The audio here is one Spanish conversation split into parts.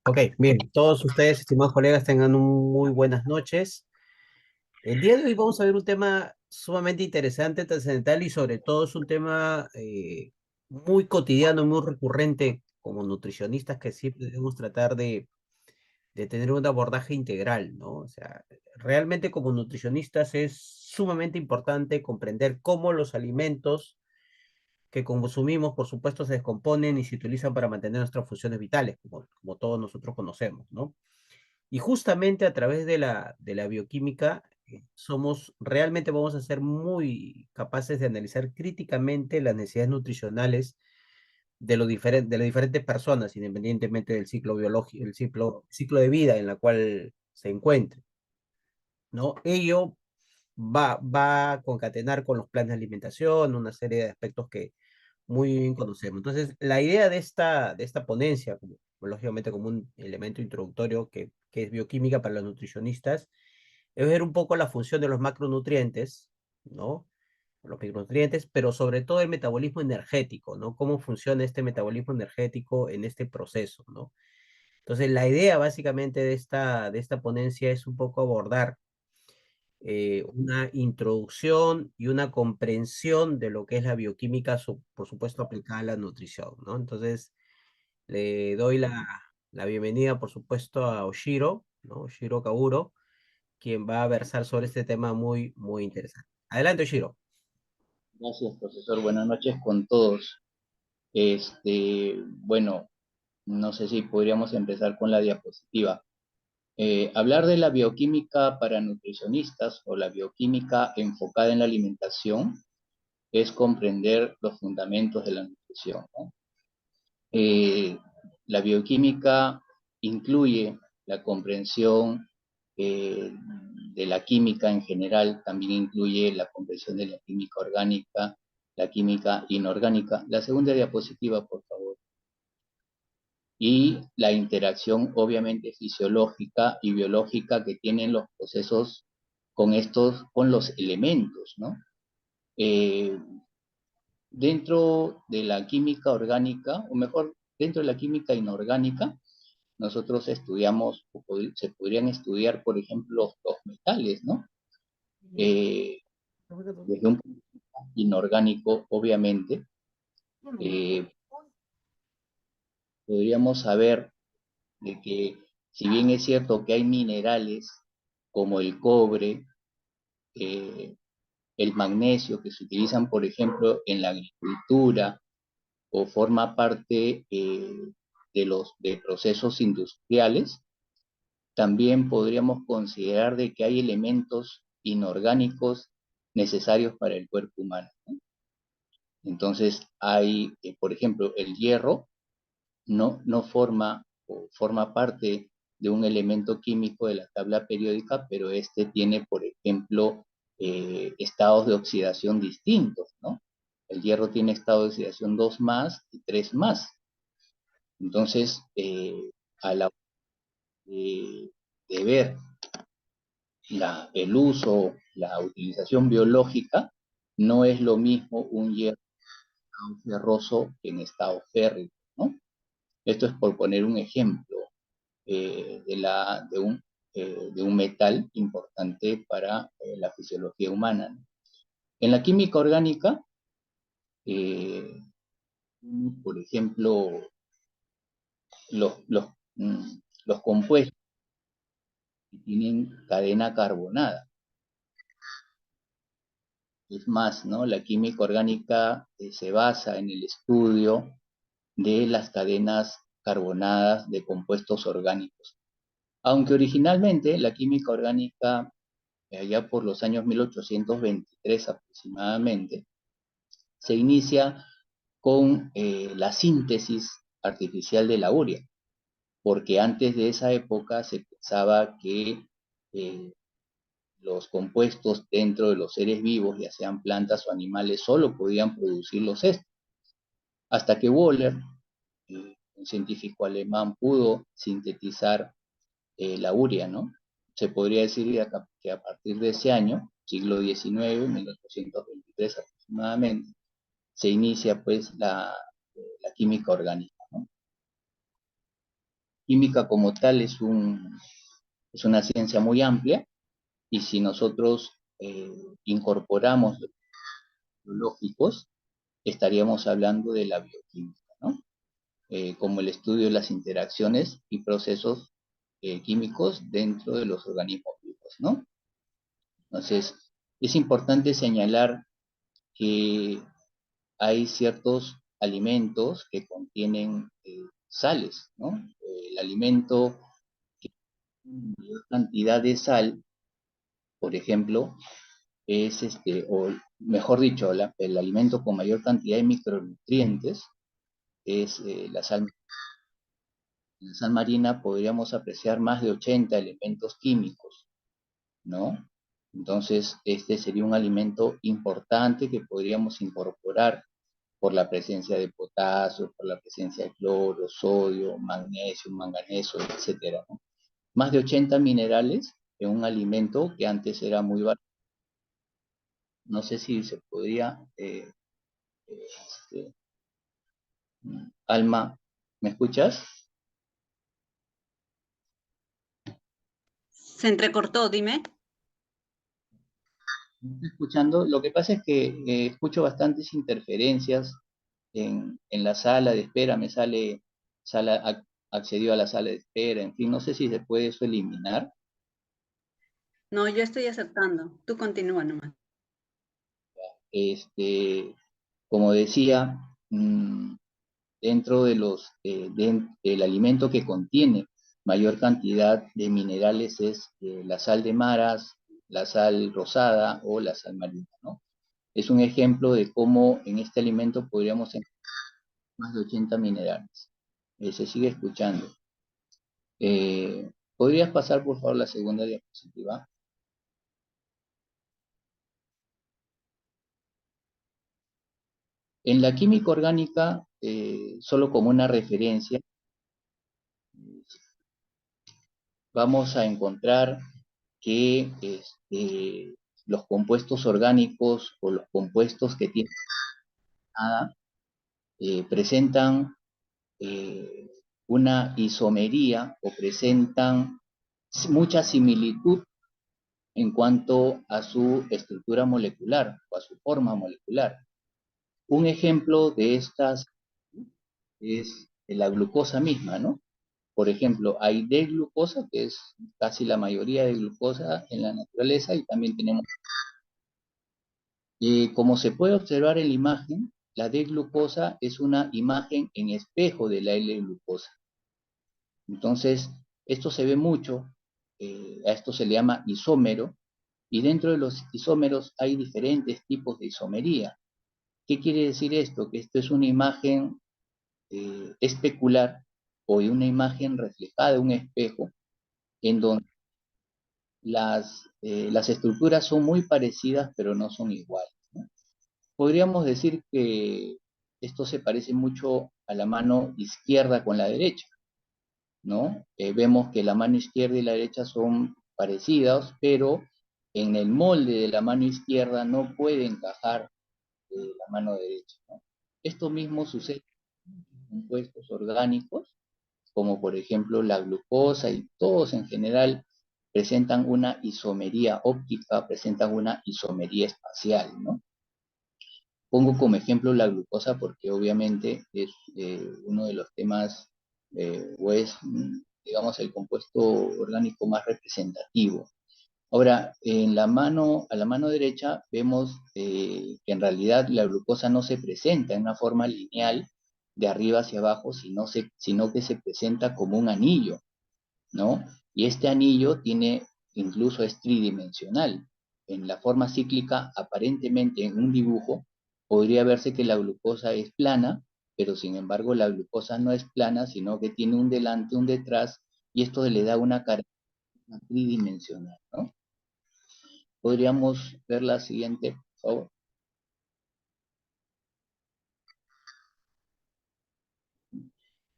Ok, bien, todos ustedes, estimados colegas, tengan un muy buenas noches. El día de hoy vamos a ver un tema sumamente interesante, trascendental y sobre todo es un tema muy cotidiano, muy recurrente como nutricionistas que siempre debemos tratar de tener un abordaje integral, ¿no? O sea, realmente como nutricionistas es sumamente importante comprender cómo los alimentos que consumimos, por supuesto, se descomponen y se utilizan para mantener nuestras funciones vitales, como todos nosotros conocemos, ¿no? Y justamente a través de la bioquímica realmente vamos a ser muy capaces de analizar críticamente las necesidades nutricionales de las diferentes personas, independientemente del ciclo biológico, el ciclo de vida en la cual se encuentre, ¿no? Ello va a concatenar con los planes de alimentación, una serie de aspectos que muy bien conocemos. Entonces, la idea de esta ponencia, lógicamente como un elemento introductorio que es bioquímica para los nutricionistas, es ver un poco la función de los macronutrientes, ¿no? Los micronutrientes, pero sobre todo el metabolismo energético, ¿no? Cómo funciona este metabolismo energético en este proceso, ¿no? Entonces, la idea básicamente de esta ponencia es un poco abordar una introducción y una comprensión de lo que es la bioquímica, por supuesto, aplicada a la nutrición, ¿no? Entonces, le doy la bienvenida, por supuesto, a Oshiro, ¿no? Oshiro Kauro, quien va a versar sobre este tema muy, muy interesante. Adelante, Oshiro. Gracias, profesor. Buenas noches con todos. Bueno, no sé si podríamos empezar con la diapositiva. Hablar de la bioquímica para nutricionistas o la bioquímica enfocada en la alimentación es comprender los fundamentos de la nutrición, ¿no? Eh, la bioquímica incluye la comprensión eh, de la química en general, también incluye la comprensión de la química orgánica, la química inorgánica. La segunda diapositiva, por favor. Y la interacción obviamente fisiológica y biológica que tienen los procesos con los elementos, ¿no? Eh, Dentro de la química orgánica, o mejor, dentro de la química inorgánica, nosotros estudiamos, se podrían estudiar, por ejemplo, los metales, ¿no? Eh, Desde un punto inorgánico, obviamente, eh, podríamos saber de que si bien es cierto que hay minerales como el cobre, eh, el magnesio, que se utilizan, por ejemplo, en la agricultura o forma parte de procesos industriales, también podríamos considerar de que hay elementos inorgánicos necesarios para el cuerpo humano, ¿no? Entonces hay, por ejemplo, el hierro no forma o forma parte de un elemento químico de la tabla periódica, pero este tiene, por ejemplo, estados de oxidación distintos, ¿no? El hierro tiene estado de oxidación 2 más y 3 más. Entonces, a la de ver el uso, la utilización biológica, no es lo mismo un hierro ferroso que en estado férreo, ¿no? Esto es por poner un ejemplo de un metal importante para la fisiología humana, ¿no? En la química orgánica, eh, por ejemplo, los, los, los compuestos que tienen cadena carbonada. Es más, ¿no? La química orgánica se basa en el estudio de las cadenas carbonadas de compuestos orgánicos. Aunque originalmente la química orgánica, allá por los años 1823 aproximadamente, se inicia con la síntesis artificial de la urea, porque antes de esa época se pensaba que eh, los compuestos dentro de los seres vivos, ya sean plantas o animales, solo podían producirlos estos. Hasta que Wöhler, un científico alemán, pudo sintetizar la urea, ¿no? Se podría decir que a partir de ese año, siglo XIX, 1823 aproximadamente, se inicia pues la química orgánica, ¿no? química como tal es una ciencia muy amplia y si nosotros incorporamos los biológicos, estaríamos hablando de la bioquímica, ¿no? Como el estudio de las interacciones y procesos químicos dentro de los organismos vivos, ¿no? Entonces, es importante señalar que hay ciertos alimentos que contienen sales, ¿no? El alimento que tiene mayor cantidad de sal, por ejemplo, es o mejor dicho, el alimento con mayor cantidad de micronutrientes es la sal. En la sal marina podríamos apreciar más de 80 elementos químicos, ¿no? Entonces, este sería un alimento importante que podríamos incorporar por la presencia de potasio, por la presencia de cloro, sodio, magnesio, manganeso, etcétera, ¿no? Más de 80 minerales en un alimento que antes era muy barato. No sé si se podría, este, Alma, ¿me escuchas? Se entrecortó, dime. ¿Me está escuchando? Lo que pasa es que escucho bastantes interferencias en la sala de espera, me sale, accedió a la sala de espera, en fin, no sé si se puede eso eliminar. No, yo estoy aceptando. Tú continúa nomás. Este, como decía, dentro de del alimento que contiene mayor cantidad de minerales es la sal de maras, la sal rosada o la sal marina, ¿no? Es un ejemplo de cómo en este alimento podríamos encontrar más de 80 minerales. Se sigue escuchando. ¿Podrías pasar, por favor, la segunda diapositiva? En la química orgánica, solo como una referencia, vamos a encontrar que los compuestos orgánicos o los compuestos que tienen nada presentan eh, una isomería o presentan mucha similitud en cuanto a su estructura molecular o a su forma molecular. Un ejemplo de estas es la glucosa misma, ¿no? Por ejemplo, hay D-glucosa, que es casi la mayoría de glucosa en la naturaleza, y también tenemos, como se puede observar en la imagen, la D-glucosa es una imagen en espejo de la L-glucosa. Entonces, esto se ve mucho, a esto se le llama isómero, y dentro de los isómeros hay diferentes tipos de isomería. ¿Qué quiere decir esto? Que esto es una imagen especular o una imagen reflejada de un espejo en donde las estructuras son muy parecidas pero no son iguales, ¿no? Podríamos decir que esto se parece mucho a la mano izquierda con la derecha, ¿no? Vemos que la mano izquierda y la derecha son parecidas, pero en el molde de la mano izquierda no puede encajar la mano derecha, ¿no? Esto mismo sucede con compuestos orgánicos, como por ejemplo la glucosa y todos en general presentan una isomería óptica, presentan una isomería espacial, ¿no? Pongo como ejemplo la glucosa porque obviamente es uno de los temas, o es, digamos, el compuesto orgánico más representativo. Ahora, a la mano derecha vemos que en realidad la glucosa no se presenta en una forma lineal de arriba hacia abajo, sino que se presenta como un anillo, ¿no? Y este anillo incluso es tridimensional. En la forma cíclica, aparentemente en un dibujo, podría verse que la glucosa es plana, pero sin embargo la glucosa no es plana, sino que tiene un delante, un detrás, y esto le da una característica tridimensional, ¿no? Podríamos ver la siguiente, por favor.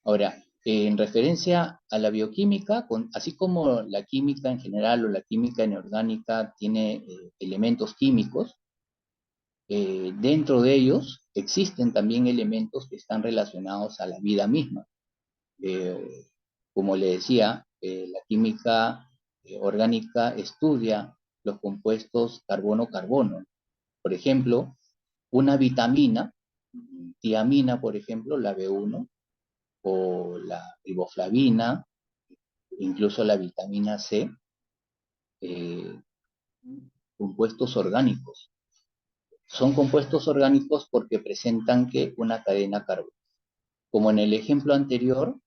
Ahora, en referencia a la bioquímica, así como la química en general o la química inorgánica tiene elementos químicos, dentro de ellos existen también elementos que están relacionados a la vida misma. Eh, como le decía, la química orgánica estudia los compuestos carbono-carbono. Por ejemplo, una vitamina, tiamina, por ejemplo, la B1, o la riboflavina, incluso la vitamina C, eh, compuestos orgánicos. Son compuestos orgánicos porque presentan que una cadena carbónica. Como en el ejemplo anterior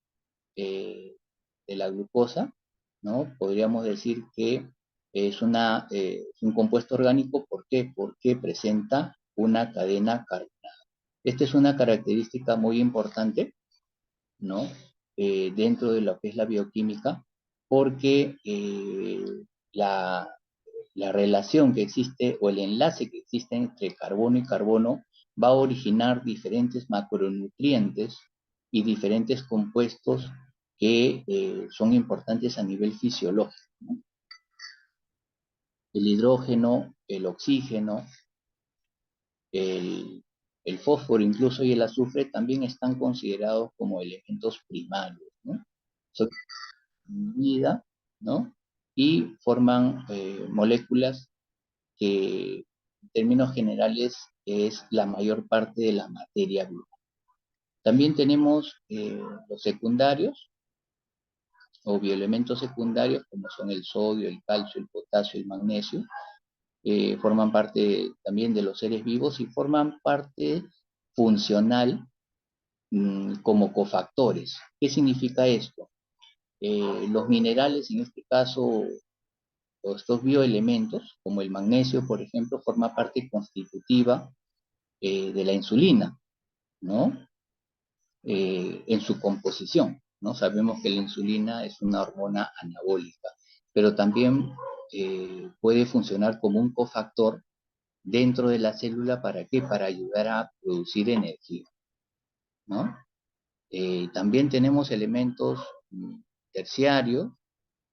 de la glucosa, ¿no? Podríamos decir que es un compuesto orgánico. ¿Por qué? Porque presenta una cadena carbonada. Esta es una característica muy importante, ¿no? Dentro de lo que es la bioquímica, porque la, la relación que existe o el enlace que existe entre carbono y carbono va a originar diferentes macronutrientes y diferentes compuestos que son importantes a nivel fisiológico, ¿no? El hidrógeno, el oxígeno, el, el fósforo incluso y el azufre también están considerados como elementos primarios, ¿no? Son vida, ¿no? Y forman moléculas que en términos generales es la mayor parte de la materia viva. También tenemos los secundarios o bioelementos secundarios como son el sodio, el calcio, el potasio, el magnesio. Forman parte también de los seres vivos y forman parte funcional como cofactores. ¿Qué significa esto? Los minerales, en este caso, estos bioelementos, como el magnesio, por ejemplo, forma parte constitutiva de la insulina, ¿no? En su composición, ¿no? Sabemos que la insulina es una hormona anabólica, pero también puede funcionar como un cofactor dentro de la célula. ¿Para qué? Para ayudar a producir energía, ¿no? También tenemos elementos terciarios,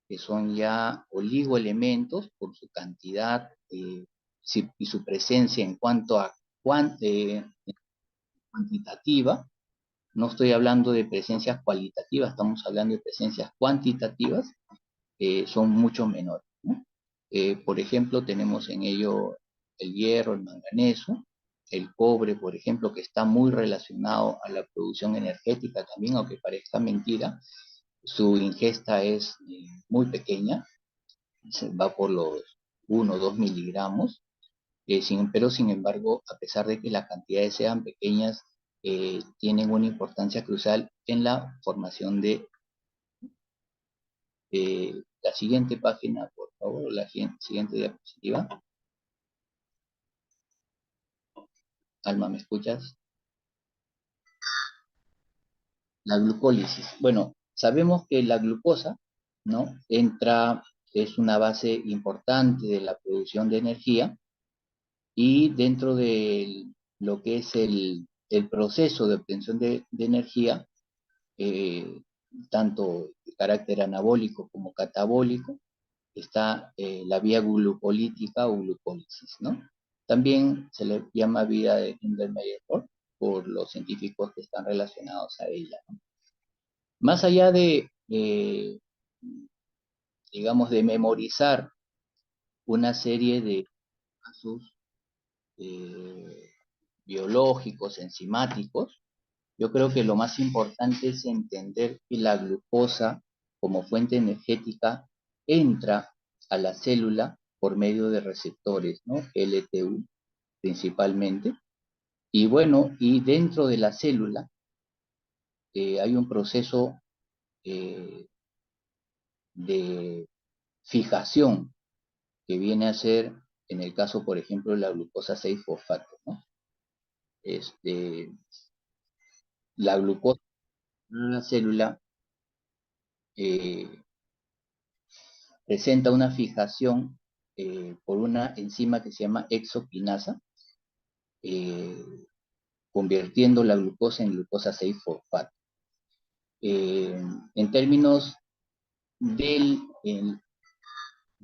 que son ya oligoelementos por su cantidad y su presencia en cuanto a cuantitativa. No estoy hablando de presencias cualitativas, estamos hablando de presencias cuantitativas, son mucho menores, ¿no? Por ejemplo, tenemos en ello el hierro, el manganeso, el cobre, por ejemplo, que está muy relacionado a la producción energética también, aunque parezca mentira. Su ingesta es muy pequeña, va por los 1 o 2 miligramos, pero sin embargo, a pesar de que las cantidades sean pequeñas, tienen una importancia crucial en la formación de la siguiente página, por favor, la siguiente diapositiva. Alma, ¿me escuchas? La glucólisis. Bueno, sabemos que la glucosa, ¿no? Es una base importante de la producción de energía, y dentro de lo que es el proceso de obtención de energía, eh, tanto de carácter anabólico como catabólico, está la vía glucolítica o glucólisis, ¿no? También se le llama vía de Ringelmeyer-Roth por los científicos que están relacionados a ella, ¿no? Más allá digamos, de memorizar una serie de casos eh, biológicos, enzimáticos, yo creo que lo más importante es entender que la glucosa como fuente energética entra a la célula por medio de receptores, ¿no? LTU principalmente. Y bueno, y dentro de la célula hay un proceso eh, de fijación que viene a ser, en el caso, por ejemplo, de la glucosa 6-fosfato, ¿no? Este, la glucosa en la célula eh, presenta una fijación por una enzima que se llama exoquinasa, eh, convirtiendo la glucosa en glucosa 6-fosfato. En términos, en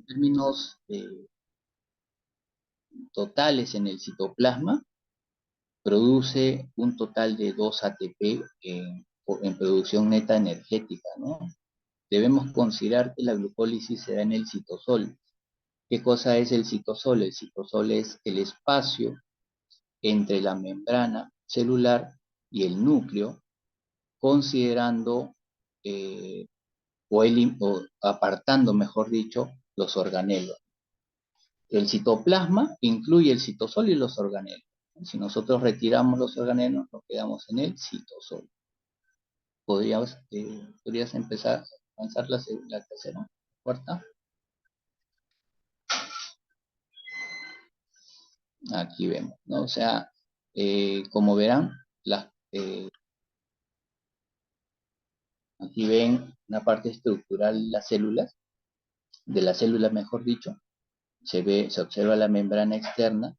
términos totales en el citoplasma, produce un total de 2 ATP en producción neta energética, ¿no? debemos considerar que la glucólisis se da en el citosol. ¿Qué cosa es el citosol? El citosol es el espacio entre la membrana celular y el núcleo, considerando o apartando, mejor dicho, los organelos. El citoplasma incluye el citosol y los organelos. Si nosotros retiramos los organelos, nos quedamos en el citosol. ¿Podrías empezar a avanzar la tercera, cuarta? Aquí vemos, ¿no? O sea, como verán, aquí ven una parte estructural de las células, mejor dicho, se observa la membrana externa,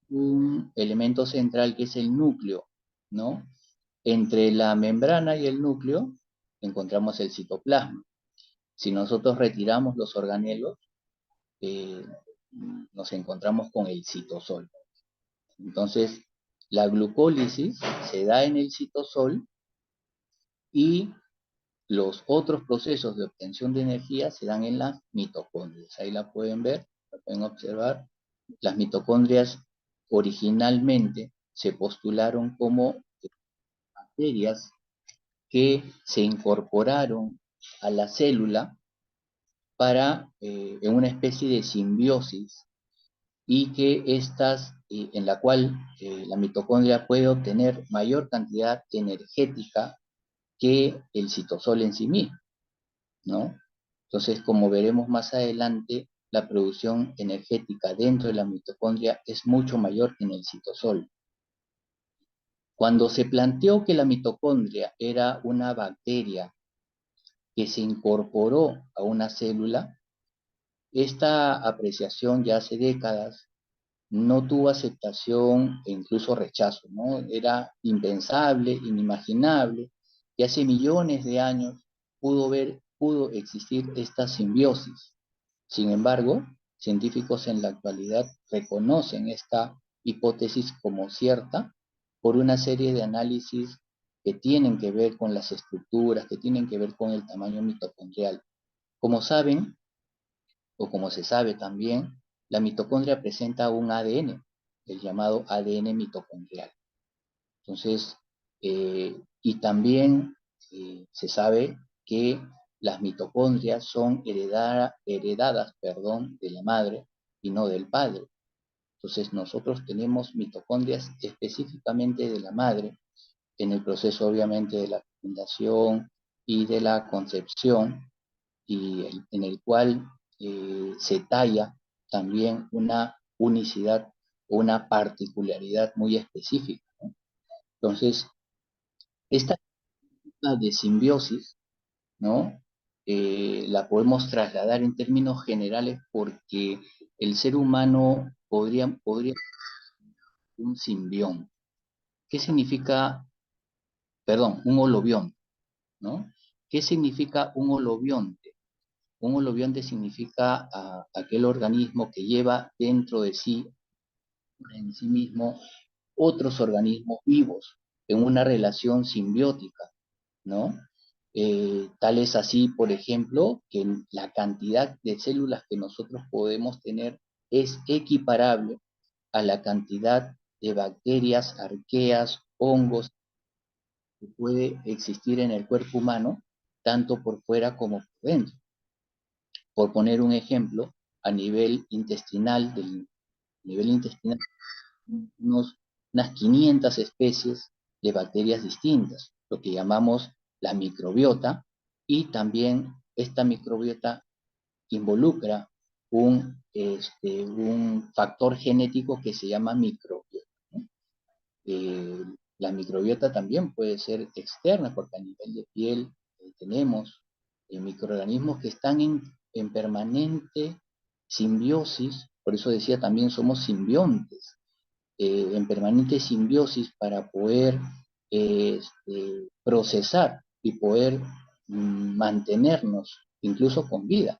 un elemento central que es el núcleo, ¿no? Entre la membrana y el núcleo encontramos el citoplasma. Si nosotros retiramos los organelos, eh, nos encontramos con el citosol. Entonces, la glucólisis se da en el citosol y los otros procesos de obtención de energía se dan en las mitocondrias. Ahí la pueden ver, la pueden observar. Las mitocondrias originalmente se postularon como bacterias que se incorporaron a la célula para en una especie de simbiosis y que en la cual la mitocondria puede obtener mayor cantidad energética que el citosol en sí mismo, ¿no? Entonces, como veremos más adelante, la producción energética dentro de la mitocondria es mucho mayor que en el citosol. Cuando se planteó que la mitocondria era una bacteria que se incorporó a una célula, esta apreciación ya hace décadas no tuvo aceptación e incluso rechazo, ¿no? Era impensable, inimaginable, que hace millones de años pudo existir esta simbiosis. Sin embargo, científicos en la actualidad reconocen esta hipótesis como cierta por una serie de análisis que tienen que ver con las estructuras, que tienen que ver con el tamaño mitocondrial. Como saben, o como se sabe también, la mitocondria presenta un ADN, el llamado ADN mitocondrial. Entonces, y también se sabe que las mitocondrias son heredadas, de la madre y no del padre. Entonces, nosotros tenemos mitocondrias específicamente de la madre en el proceso, obviamente, de la fecundación y de la concepción, y en el cual se talla también una unicidad o una particularidad muy específica, ¿no? Entonces, esta de simbiosis, ¿no? La podemos trasladar en términos generales porque el ser humano podría ser un simbión. ¿Qué significa, perdón, un holobionte, ¿no? ¿Qué significa un holobionte? Un holobionte significa aquel organismo que lleva dentro de sí, en sí mismo, otros organismos vivos en una relación simbiótica, ¿no? Tal es así, por ejemplo, que la cantidad de células que nosotros podemos tener es equiparable a la cantidad de bacterias, arqueas, hongos que puede existir en el cuerpo humano, tanto por fuera como por dentro. Por poner un ejemplo, a nivel intestinal, unos, unas 500 especies de bacterias distintas, lo que llamamos la microbiota, y también esta microbiota involucra un factor genético que se llama microbiota, ¿no? La microbiota también puede ser externa, porque a nivel de piel tenemos microorganismos que están en permanente simbiosis, por eso decía también somos simbiontes, en permanente simbiosis para poder procesar y poder mantenernos incluso con vida.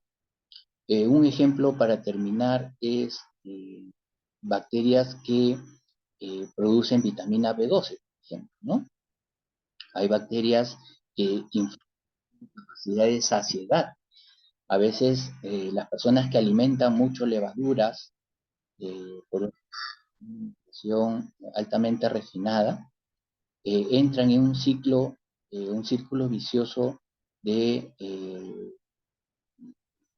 Un ejemplo para terminar es bacterias que producen vitamina B12, por ejemplo, ¿no? Hay bacterias que capacidad de saciedad. A veces las personas que alimentan mucho levaduras por una alimentación altamente refinada, entran en un círculo vicioso de, eh,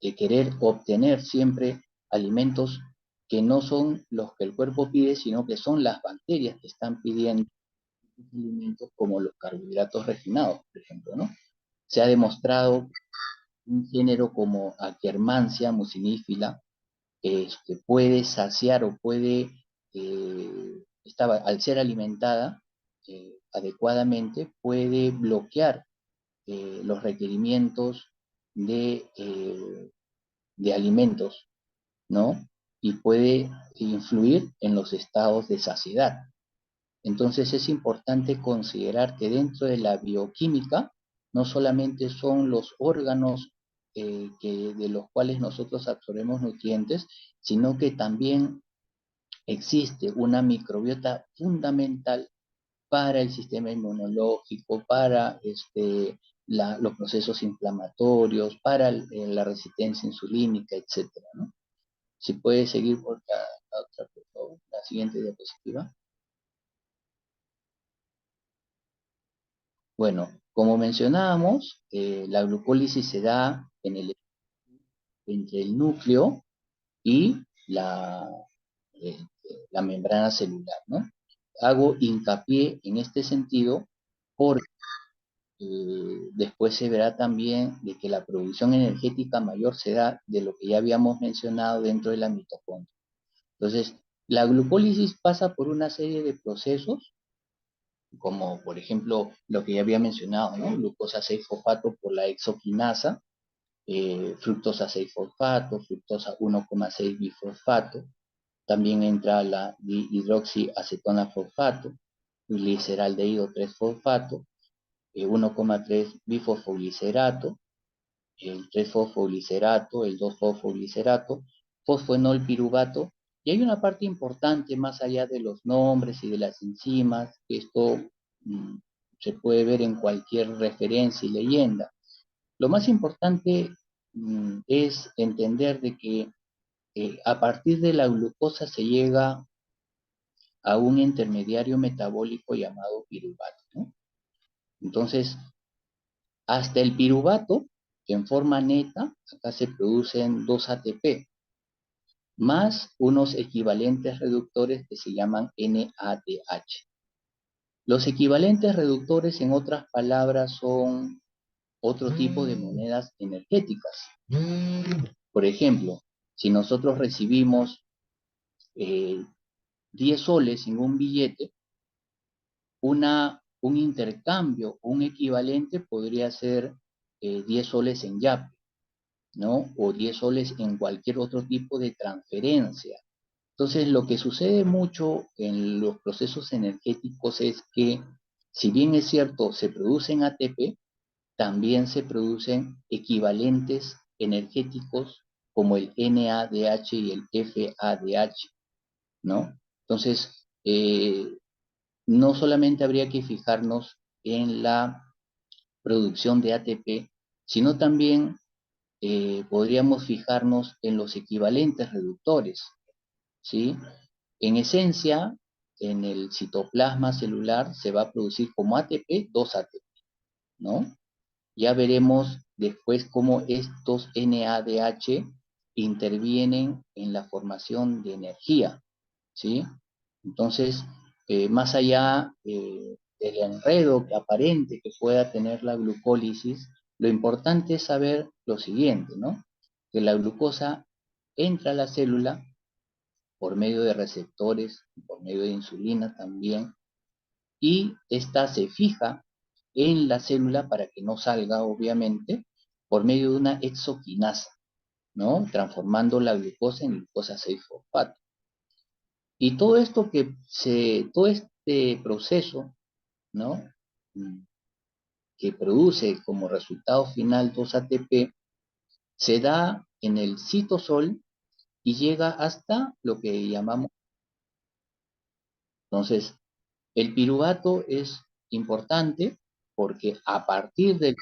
de querer obtener siempre alimentos que no son los que el cuerpo pide, sino que son las bacterias que están pidiendo alimentos como los carbohidratos refinados, por ejemplo, ¿no? Se ha demostrado un género como Akkermansia mucinífila puede saciar o puede, al ser alimentada adecuadamente, puede bloquear los requerimientos de, eh, de alimentos, ¿no? Y puede influir en los estados de saciedad. Entonces es importante considerar que dentro de la bioquímica no solamente son los órganos de los cuales nosotros absorbemos nutrientes, sino que también existe una microbiota fundamental para el sistema inmunológico, para los procesos inflamatorios, para la resistencia insulínica, etcétera, ¿no? Si puede seguir por la otra, por favor, la siguiente diapositiva. Bueno, como mencionábamos, la glucólisis se da entre el núcleo y eh, la membrana celular, ¿no? Hago hincapié en este sentido porque después se verá también de que la producción energética mayor se da de lo que ya habíamos mencionado dentro de la mitocondria. Entonces, la glucólisis pasa por una serie de procesos como por ejemplo lo que ya había mencionado, ¿no? Glucosa 6-fosfato por la exoquinasa, fructosa 6-fosfato, fructosa 1,6 bifosfato, también entra la hidroxiacetona fosfato, gliceraldehído 3-fosfato, 1,3 bifosfoglicerato, el 3-fosfoglicerato, el 2-fosfoglicerato, fosfenol piruvato, y hay una parte importante más allá de los nombres y de las enzimas, que esto mm, se puede ver en cualquier referencia y leyenda. Lo más importante es entender de que a partir de la glucosa se llega a un intermediario metabólico llamado piruvato, ¿no? Entonces, hasta el piruvato, en forma neta, acá se producen 2 ATP, más unos equivalentes reductores que se llaman NADH. Los equivalentes reductores, en otras palabras, son otro tipo de monedas energéticas. Por ejemplo, si nosotros recibimos 10 soles en un billete, un intercambio, un equivalente podría ser 10 soles en YAP, ¿no? O 10 soles en cualquier otro tipo de transferencia. Entonces, lo que sucede mucho en los procesos energéticos es que, si bien es cierto, se producen ATP, también se producen equivalentes energéticos como el NADH y el FADH, ¿no? Entonces, no solamente habría que fijarnos en la producción de ATP, sino también podríamos fijarnos en los equivalentes reductores, ¿sí? En esencia, en el citoplasma celular se va a producir como ATP 2 ATP, ¿no? Ya veremos después cómo estos NADH intervienen en la formación de energía, ¿sí? Entonces, más allá del enredo aparente que pueda tener la glucólisis, lo importante es saber lo siguiente, ¿no? Que la glucosa entra a la célula por medio de receptores, por medio de insulina también, y esta se fija en la célula para que no salga, obviamente, por medio de una exoquinasa, ¿no? Transformando la glucosa en glucosa 6-fosfato. Y todo este proceso, ¿no? Que produce como resultado final 2 ATP, se da en el citosol y llega hasta lo que llamamos. Entonces, el piruvato es importante porque a partir del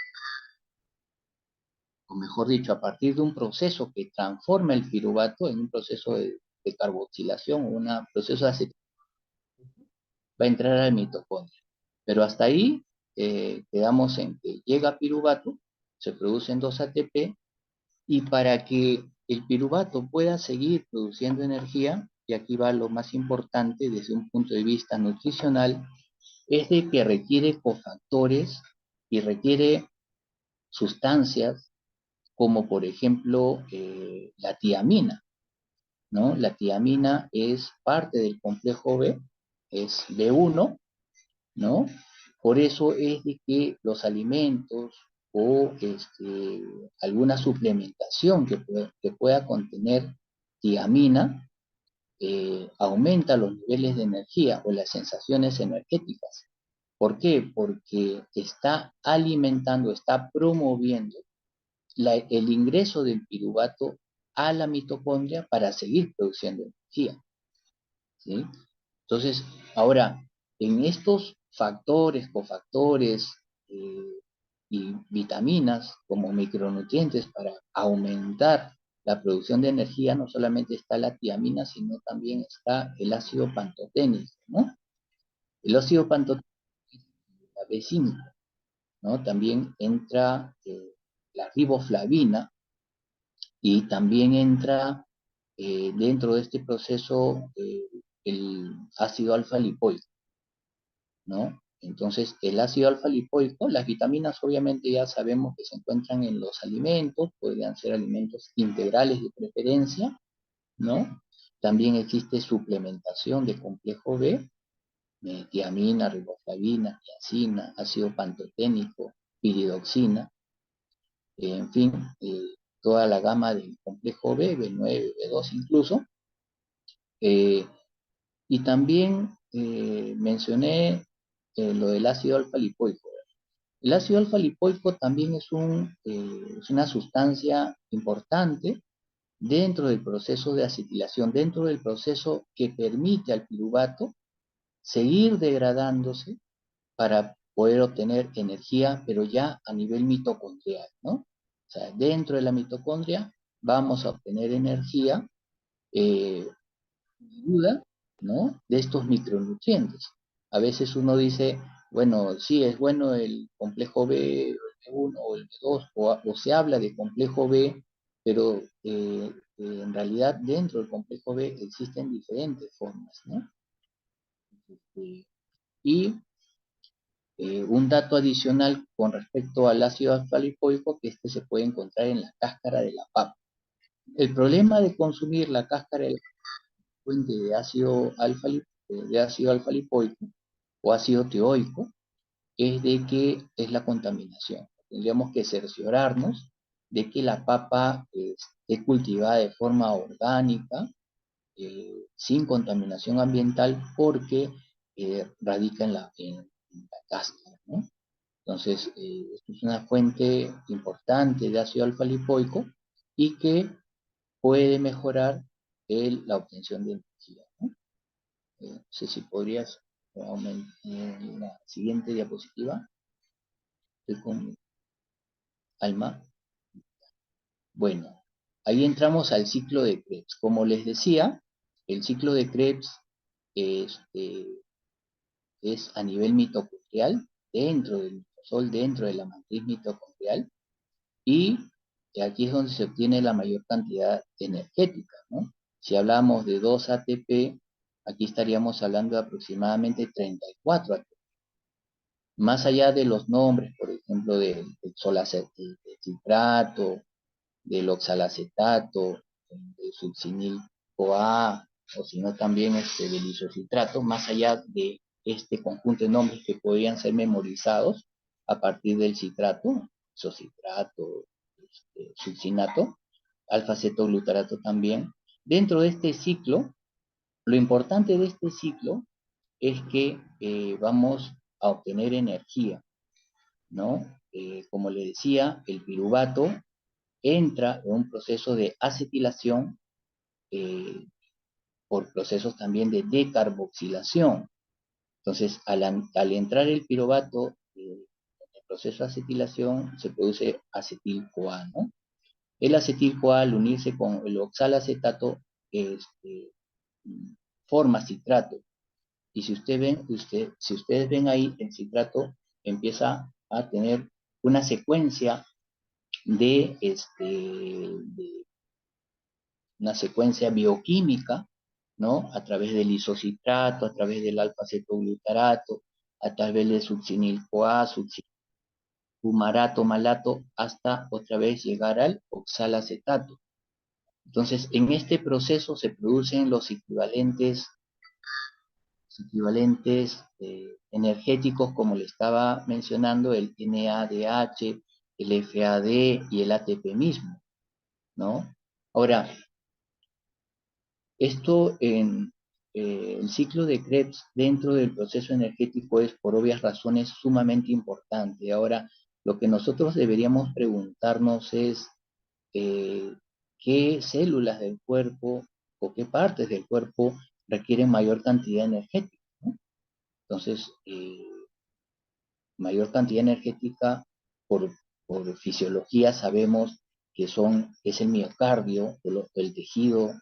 o mejor dicho, a partir de un proceso que transforma el piruvato en un proceso de carboxilación, un proceso de acetilación, va a entrar al mitocondria. Pero hasta ahí quedamos en que llega piruvato, se producen 2 ATP, y para que el piruvato pueda seguir produciendo energía, y aquí va lo más importante desde un punto de vista nutricional, es de que requiere cofactores y requiere sustancias como por ejemplo la tiamina, ¿no? La tiamina es parte del complejo B, es B1, ¿no? Por eso es de que los alimentos o alguna suplementación que pueda contener tiamina aumenta los niveles de energía o las sensaciones energéticas. ¿Por qué? Porque está alimentando, está promoviendo el ingreso del piruvato a la mitocondria para seguir produciendo energía, ¿sí? Entonces, ahora, en estos factores, cofactores y vitaminas como micronutrientes para aumentar la producción de energía, no solamente está la tiamina, sino también está el ácido pantoténico, ¿no? El ácido pantoténico es la B5, ¿no? También entra la riboflavina y también entra dentro de este proceso el ácido alfa lipoico, ¿no? Entonces, el ácido alfa lipoico, las vitaminas obviamente ya sabemos que se encuentran en los alimentos, podrían ser alimentos integrales de preferencia, ¿no? También existe suplementación de complejo B, tiamina, riboflavina, niacina, ácido pantoténico, piridoxina, en fin, toda la gama del complejo B, B9, B2 incluso. Y también mencioné lo del ácido alfa lipoico. El ácido alfa lipoico también es una sustancia importante dentro del proceso de acetilación, dentro del proceso que permite al piruvato seguir degradándose para poder obtener energía, pero ya a nivel mitocondrial, ¿no? O sea, dentro de la mitocondria vamos a obtener energía eh, ayuda, ¿no? De estos micronutrientes. A veces uno dice, bueno, sí, es bueno el complejo B, el B1 o el B2, o se habla de complejo B, pero en realidad dentro del complejo B existen diferentes formas, ¿no? Y un dato adicional con respecto al ácido alfa-lipoico, que este se puede encontrar en la cáscara de la papa. El problema de consumir la cáscara de la fuente de ácido alfa-lipoico o ácido tioico es de que es la contaminación. Tendríamos que cerciorarnos de que la papa esté cultivada de forma orgánica, sin contaminación ambiental, porque radica en la cáscara, ¿no? Entonces, esto es una fuente importante de ácido alfa-lipoico y que puede mejorar la obtención de energía, ¿no? No sé si podrías aumentar la siguiente diapositiva. Estoy con Alma. Bueno, ahí entramos al ciclo de Krebs. Como les decía, el ciclo de Krebs este, es a nivel mitocondrial, dentro del mitosol, dentro de la matriz mitocondrial, y aquí es donde se obtiene la mayor cantidad energética, ¿no? Si hablamos de 2 ATP, aquí estaríamos hablando de aproximadamente 34 ATP. Más allá de los nombres, por ejemplo, del citrato, del oxalacetato, del succinil-CoA, o si no también del isocitrato, más allá de este conjunto de nombres que podrían ser memorizados a partir del citrato, isocitrato, succinato, alfa-cetoglutarato también. Dentro de este ciclo, lo importante de este ciclo es que vamos a obtener energía, ¿no? Como le decía, el piruvato entra en un proceso de acetilación eh, por procesos también de decarboxilación. Entonces, al entrar el piruvato en el proceso de acetilación, se produce acetil-CoA, ¿no? El acetil-CoA al unirse con el oxalacetato forma citrato. Y si si ustedes ven ahí, el citrato empieza a tener una secuencia de una secuencia bioquímica, ¿no? A través del isocitrato, a través del alfa-cetoglutarato, a través del succinil-CoA, fumarato, malato, hasta otra vez llegar al oxalacetato. Entonces, en este proceso se producen los equivalentes energéticos, como le estaba mencionando, el NADH, el FAD y el ATP mismo, ¿no? Ahora, esto en el ciclo de Krebs dentro del proceso energético es por obvias razones sumamente importante. Ahora, lo que nosotros deberíamos preguntarnos es qué células del cuerpo o qué partes del cuerpo requieren mayor cantidad energética, ¿no? Entonces, mayor cantidad energética por fisiología sabemos que es el miocardio, el tejido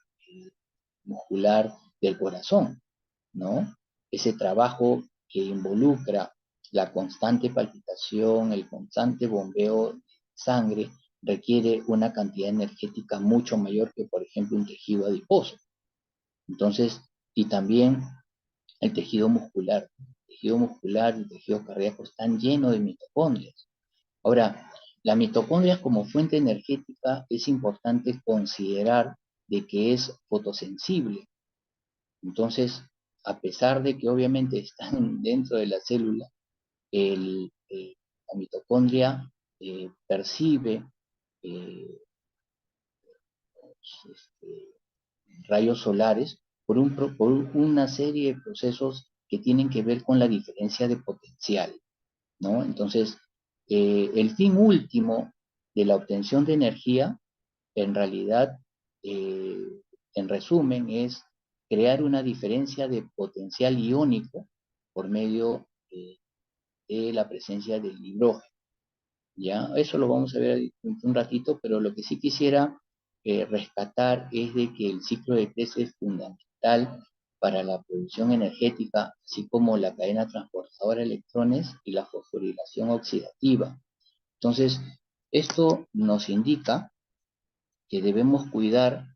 muscular del corazón, ¿no? Ese trabajo que involucra la constante palpitación, el constante bombeo de sangre, requiere una cantidad energética mucho mayor que, por ejemplo, un tejido adiposo. Entonces, y también el tejido muscular. El tejido muscular y el tejido cardíaco están llenos de mitocondrias. Ahora, la mitocondria como fuente energética es importante considerar de que es fotosensible. Entonces, a pesar de que obviamente están dentro de la célula, la mitocondria percibe eh, este, rayos solares por una serie de procesos que tienen que ver con la diferencia de potencial, ¿no? Entonces, el fin último de la obtención de energía, en realidad, eh, en resumen, es crear una diferencia de potencial iónico por medio de la presencia del hidrógeno. ¿Ya? Eso lo vamos a ver un ratito, pero lo que sí quisiera rescatar es de que el ciclo de Krebs es fundamental para la producción energética, así como la cadena transportadora de electrones y la fosforilación oxidativa. Entonces, esto nos indica que debemos cuidar,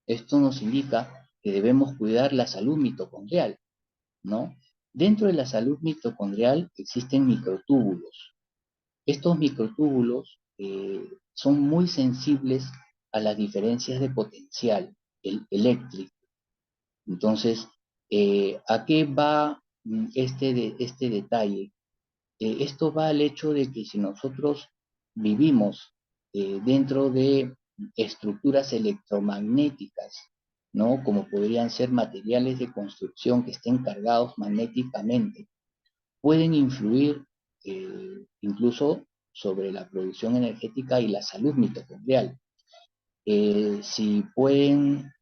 esto nos indica que debemos cuidar la salud mitocondrial, ¿no? Dentro de la salud mitocondrial existen microtúbulos. Estos microtúbulos son muy sensibles a las diferencias de potencial eléctrico. Entonces, ¿a qué va este detalle? Esto va al hecho de que si nosotros vivimos dentro de estructuras electromagnéticas, ¿no? Como podrían ser materiales de construcción que estén cargados magnéticamente, pueden influir incluso sobre la producción energética y la salud mitocondrial. Si pueden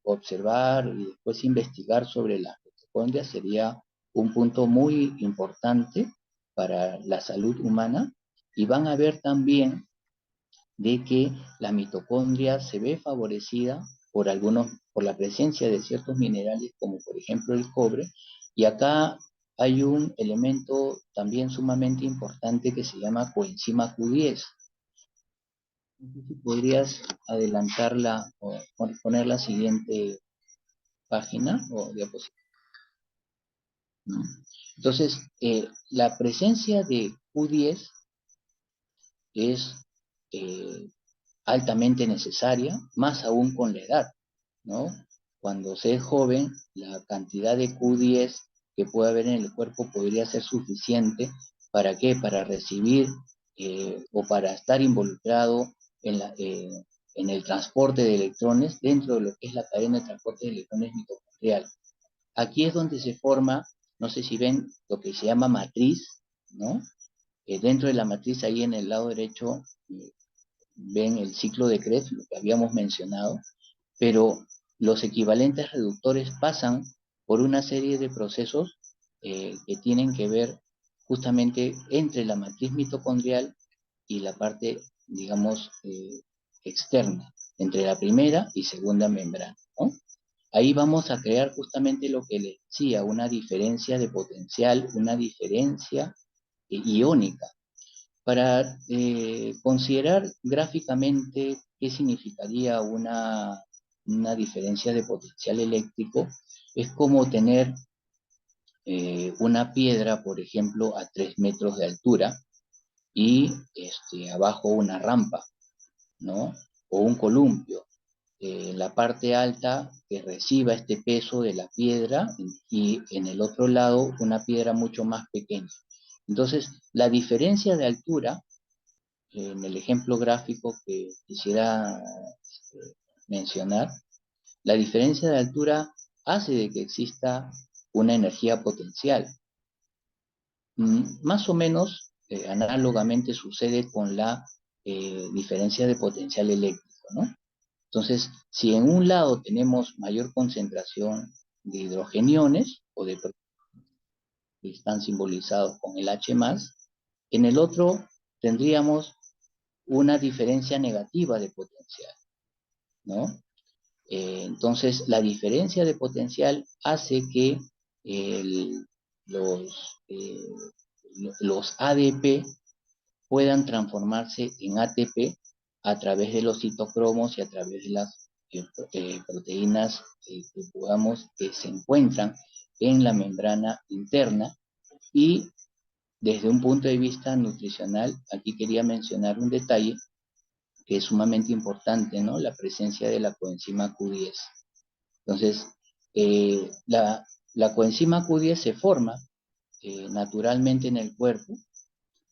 observar y después investigar sobre las mitocondrias, sería un punto muy importante para la salud humana, y van a ver también de que la mitocondria se ve favorecida por la presencia de ciertos minerales como por ejemplo el cobre, y acá hay un elemento también sumamente importante que se llama coenzima Q10. No sé si podrías adelantarla o poner la siguiente página o diapositiva, ¿no? Entonces, la presencia de Q10 es eh, altamente necesaria, más aún con la edad, ¿no? Cuando se es joven, la cantidad de Q10 que puede haber en el cuerpo podría ser suficiente. ¿Para qué? Para recibir o para estar involucrado en el transporte de electrones dentro de lo que es la cadena de transporte de electrones mitocondrial. Aquí es donde se forma, no sé si ven lo que se llama matriz, ¿no? Dentro de la matriz, ahí en el lado derecho, ven el ciclo de Krebs, lo que habíamos mencionado, pero los equivalentes reductores pasan por una serie de procesos que tienen que ver justamente entre la matriz mitocondrial y la parte, digamos, externa, entre la primera y segunda membrana, ¿no? Ahí vamos a crear justamente lo que les decía, una diferencia de potencial, una diferencia iónica, para considerar gráficamente qué significaría una diferencia de potencial eléctrico. Es como tener una piedra, por ejemplo, a 3 metros de altura y abajo una rampa, ¿no? O un columpio. La parte alta que reciba este peso de la piedra y en el otro lado una piedra mucho más pequeña. Entonces, la diferencia de altura, en el ejemplo gráfico que quisiera mencionar, la diferencia de altura hace de que exista una energía potencial. Más o menos análogamente sucede con la diferencia de potencial eléctrico, ¿no? Entonces, si en un lado tenemos mayor concentración de hidrogeniones o de que están simbolizados con el H+, en el otro tendríamos una diferencia negativa de potencial, ¿no? Entonces, la diferencia de potencial hace que el, los, eh, los ADP puedan transformarse en ATP a través de los citocromos y a través de las proteínas que se encuentran en la membrana interna. Y desde un punto de vista nutricional, aquí quería mencionar un detalle que es sumamente importante, ¿no? La presencia de la coenzima Q10. Entonces, la coenzima Q10 se forma naturalmente en el cuerpo,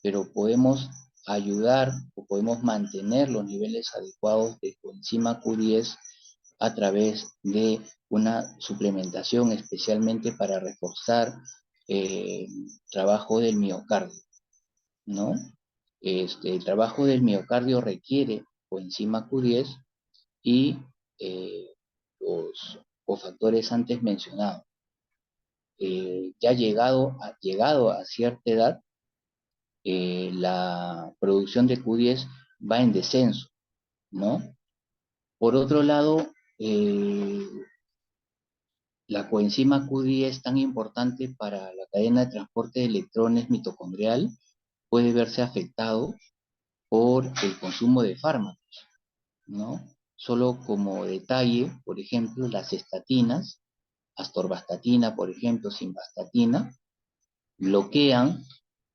pero podemos ayudar o podemos mantener los niveles adecuados de coenzima Q10 a través de una suplementación especialmente para reforzar el trabajo del miocardio, ¿no? El trabajo del miocardio requiere coenzima Q10 y los cofactores antes mencionados. Ya llegado a cierta edad, la producción de Q10 va en descenso, ¿no? Por otro lado, la coenzima Q10 es tan importante para la cadena de transporte de electrones mitocondrial, puede verse afectado por el consumo de fármacos, ¿no? Solo como detalle, por ejemplo, las estatinas, atorvastatina, por ejemplo, simvastatina, bloquean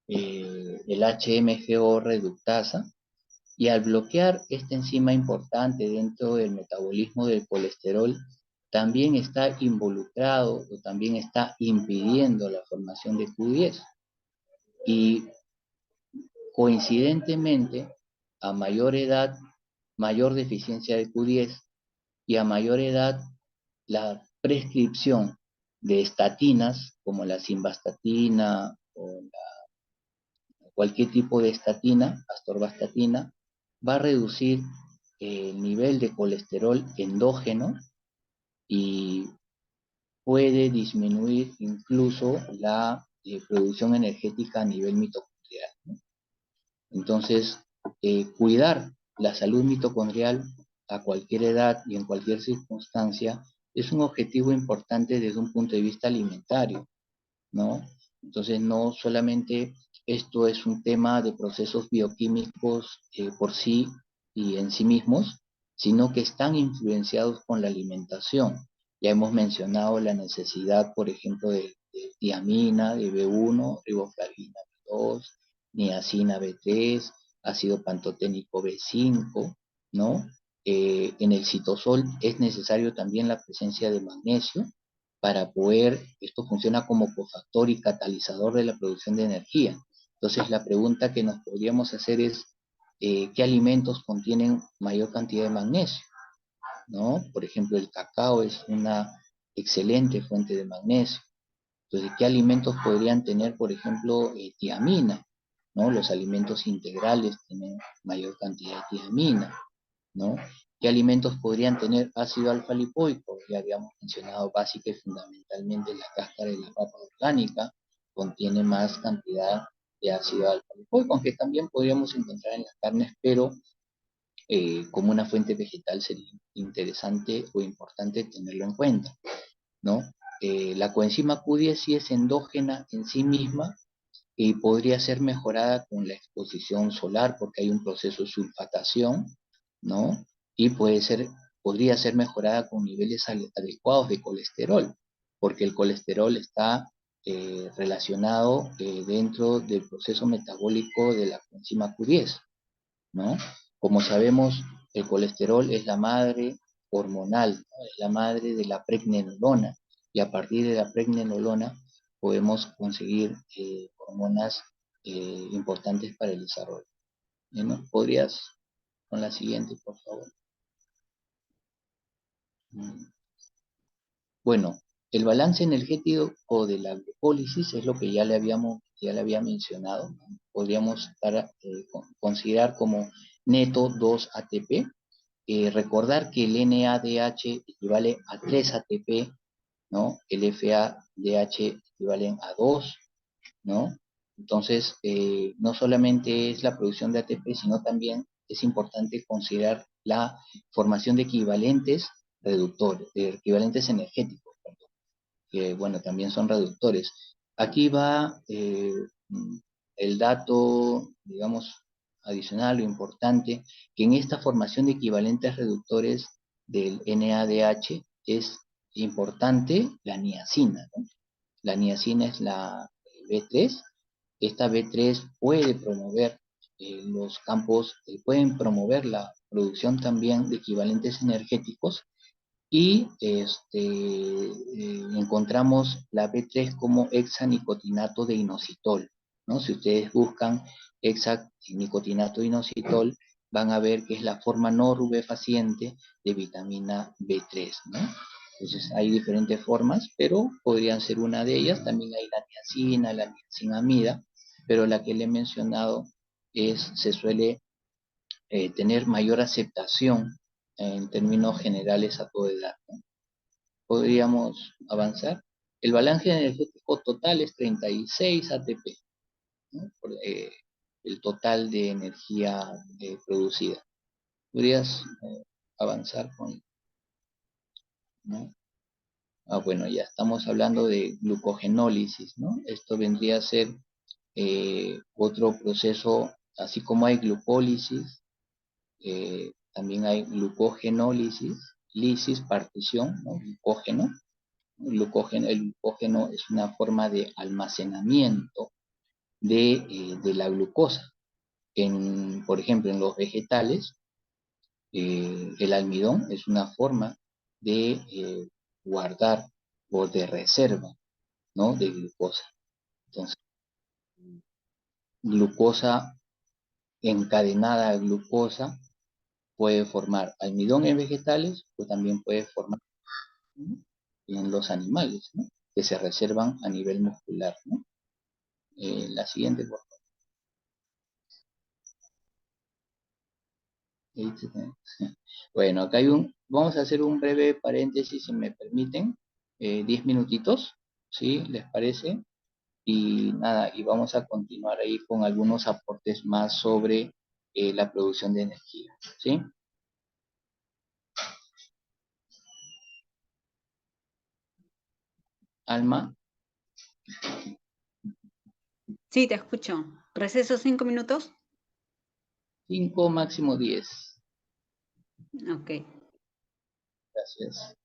el HMGO reductasa, y al bloquear esta enzima importante dentro del metabolismo del colesterol, también está involucrado o también está impidiendo la formación de Q10. Y coincidentemente, a mayor edad, mayor deficiencia de Q10 y a mayor edad, la prescripción de estatinas como la simvastatina o cualquier tipo de estatina, atorvastatina, va a reducir el nivel de colesterol endógeno y puede disminuir incluso la producción energética a nivel mitocondrial, ¿no? Entonces, cuidar la salud mitocondrial a cualquier edad y en cualquier circunstancia es un objetivo importante desde un punto de vista alimentario, ¿no? Entonces, no solamente esto es un tema de procesos bioquímicos por sí y en sí mismos, sino que están influenciados con la alimentación. Ya hemos mencionado la necesidad, por ejemplo, de tiamina, de B1, riboflavina B2, niacina B3, ácido pantoténico B5, ¿no? En el citosol es necesario también la presencia de magnesio para poder, esto funciona como cofactor y catalizador de la producción de energía. Entonces la pregunta que nos podríamos hacer es, ¿qué alimentos contienen mayor cantidad de magnesio? ¿No? Por ejemplo, el cacao es una excelente fuente de magnesio. Entonces, ¿qué alimentos podrían tener, por ejemplo, tiamina? ¿No? Los alimentos integrales tienen mayor cantidad de tiamina, ¿no? ¿Qué alimentos podrían tener ácido alfa lipoico? Ya habíamos mencionado básica y fundamentalmente la cáscara de la papa orgánica, contiene más cantidad de ácido alfa-lipoico, aunque también podríamos encontrar en las carnes, pero como una fuente vegetal sería interesante o importante tenerlo en cuenta, ¿no? La coenzima Q10 sí es endógena en sí misma y podría ser mejorada con la exposición solar porque hay un proceso de sulfatación, ¿no? Y podría ser mejorada con niveles adecuados de colesterol, porque el colesterol está relacionado dentro del proceso metabólico de la coenzima Q10, ¿no? Como sabemos, el colesterol es la madre hormonal, ¿no? Es la madre de la pregnenolona, y a partir de la pregnenolona podemos conseguir hormonas importantes para el desarrollo. ¿No? ¿Podrías con la siguiente, por favor? Bueno, el balance energético de la glucólisis es lo que ya le había mencionado, ¿no? Podríamos considerar como neto 2 ATP. Recordar que el NADH equivale a 3 ATP, ¿no? El FADH equivalen a 2, ¿no? Entonces, no solamente es la producción de ATP, sino también es importante considerar la formación de equivalentes reductores, de equivalentes energéticos, perdón, que, bueno, también son reductores. Aquí va el dato, digamos, adicional o importante, que en esta formación de equivalentes reductores del NADH es importante la niacina, ¿no? La niacina es la B3. Esta B3 puede promover los campos, pueden promover la producción también de equivalentes energéticos y encontramos la B3 como hexanicotinato de inositol, ¿no? Si ustedes buscan hexanicotinato de inositol, van a ver que es la forma no rubefaciente de vitamina B3, ¿no? Entonces hay diferentes formas, pero podrían ser una de ellas. También hay la niacina, la niacinamida, pero la que le he mencionado se suele tener mayor aceptación en términos generales a toda edad, ¿no? Podríamos avanzar. El balance energético total es 36 ATP, ¿no? El total de energía producida. ¿Podrías avanzar con, ¿no? Bueno, ya estamos hablando de glucogenólisis, ¿no? Esto vendría a ser otro proceso, así como hay glucólisis, también hay glucogenólisis, lisis, partición, ¿no? Glucógeno. El glucógeno es una forma de almacenamiento de la glucosa. Por ejemplo, en los vegetales, el almidón es una forma de guardar o de reserva, ¿no? De glucosa. Entonces, glucosa encadenada a glucosa puede formar almidón en vegetales o también puede formar, ¿no? En los animales, ¿no? Que se reservan a nivel muscular, ¿no? La siguiente, por favor. Bueno, acá vamos a hacer un breve paréntesis, si me permiten, 10 minutitos, ¿sí? ¿Les parece? Y nada, y vamos a continuar ahí con algunos aportes más sobre la producción de energía, ¿sí? Alma, Sí, te escucho. ¿Receso 5 minutos? 5, máximo 10. Ok. Gracias.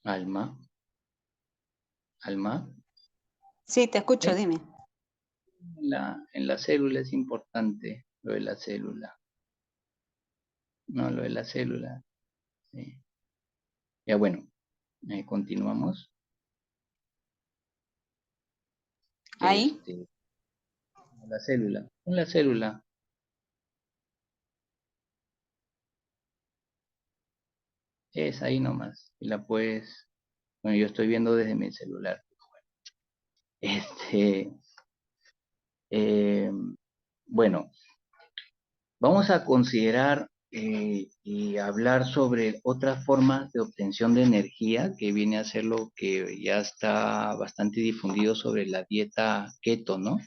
Alma, Alma. Sí, te escucho, ¿Eh? dime. En la célula es importante lo de la célula. No, lo de la célula. Sí. Ya bueno, continuamos. Ahí, La célula. Con la célula es ahí nomás. Y la puedes, bueno, yo estoy viendo desde mi celular. Este, eh, bueno, vamos a considerar y hablar sobre otras formas de obtención de energía, que viene a ser lo que ya está bastante difundido sobre la dieta keto, ¿no?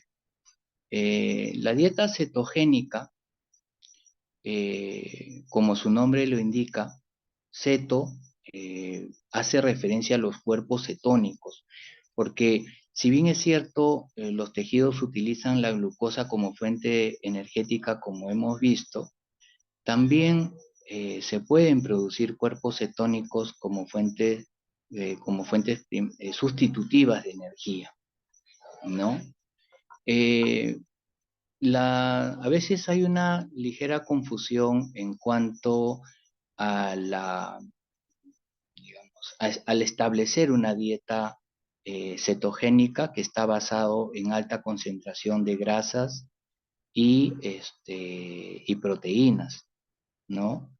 La dieta cetogénica, como su nombre lo indica, ceto hace referencia a los cuerpos cetónicos, porque si bien es cierto, los tejidos utilizan la glucosa como fuente energética, como hemos visto, también se pueden producir cuerpos cetónicos como fuentes sustitutivas de energía, ¿no? Eh, a veces hay una ligera confusión en cuanto a digamos, al establecer una dieta cetogénica que está basado en alta concentración de grasas y proteínas, ¿no?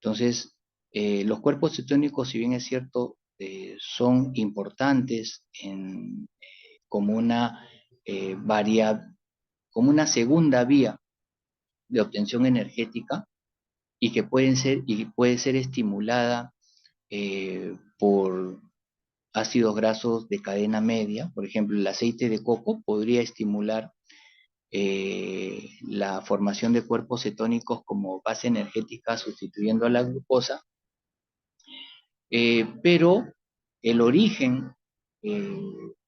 Entonces, los cuerpos cetónicos, si bien es cierto, son importantes como una variable, como una segunda vía de obtención energética y que puede ser estimulada por ácidos grasos de cadena media. Por ejemplo, el aceite de coco podría estimular la formación de cuerpos cetónicos como base energética sustituyendo a la glucosa, pero el origen eh,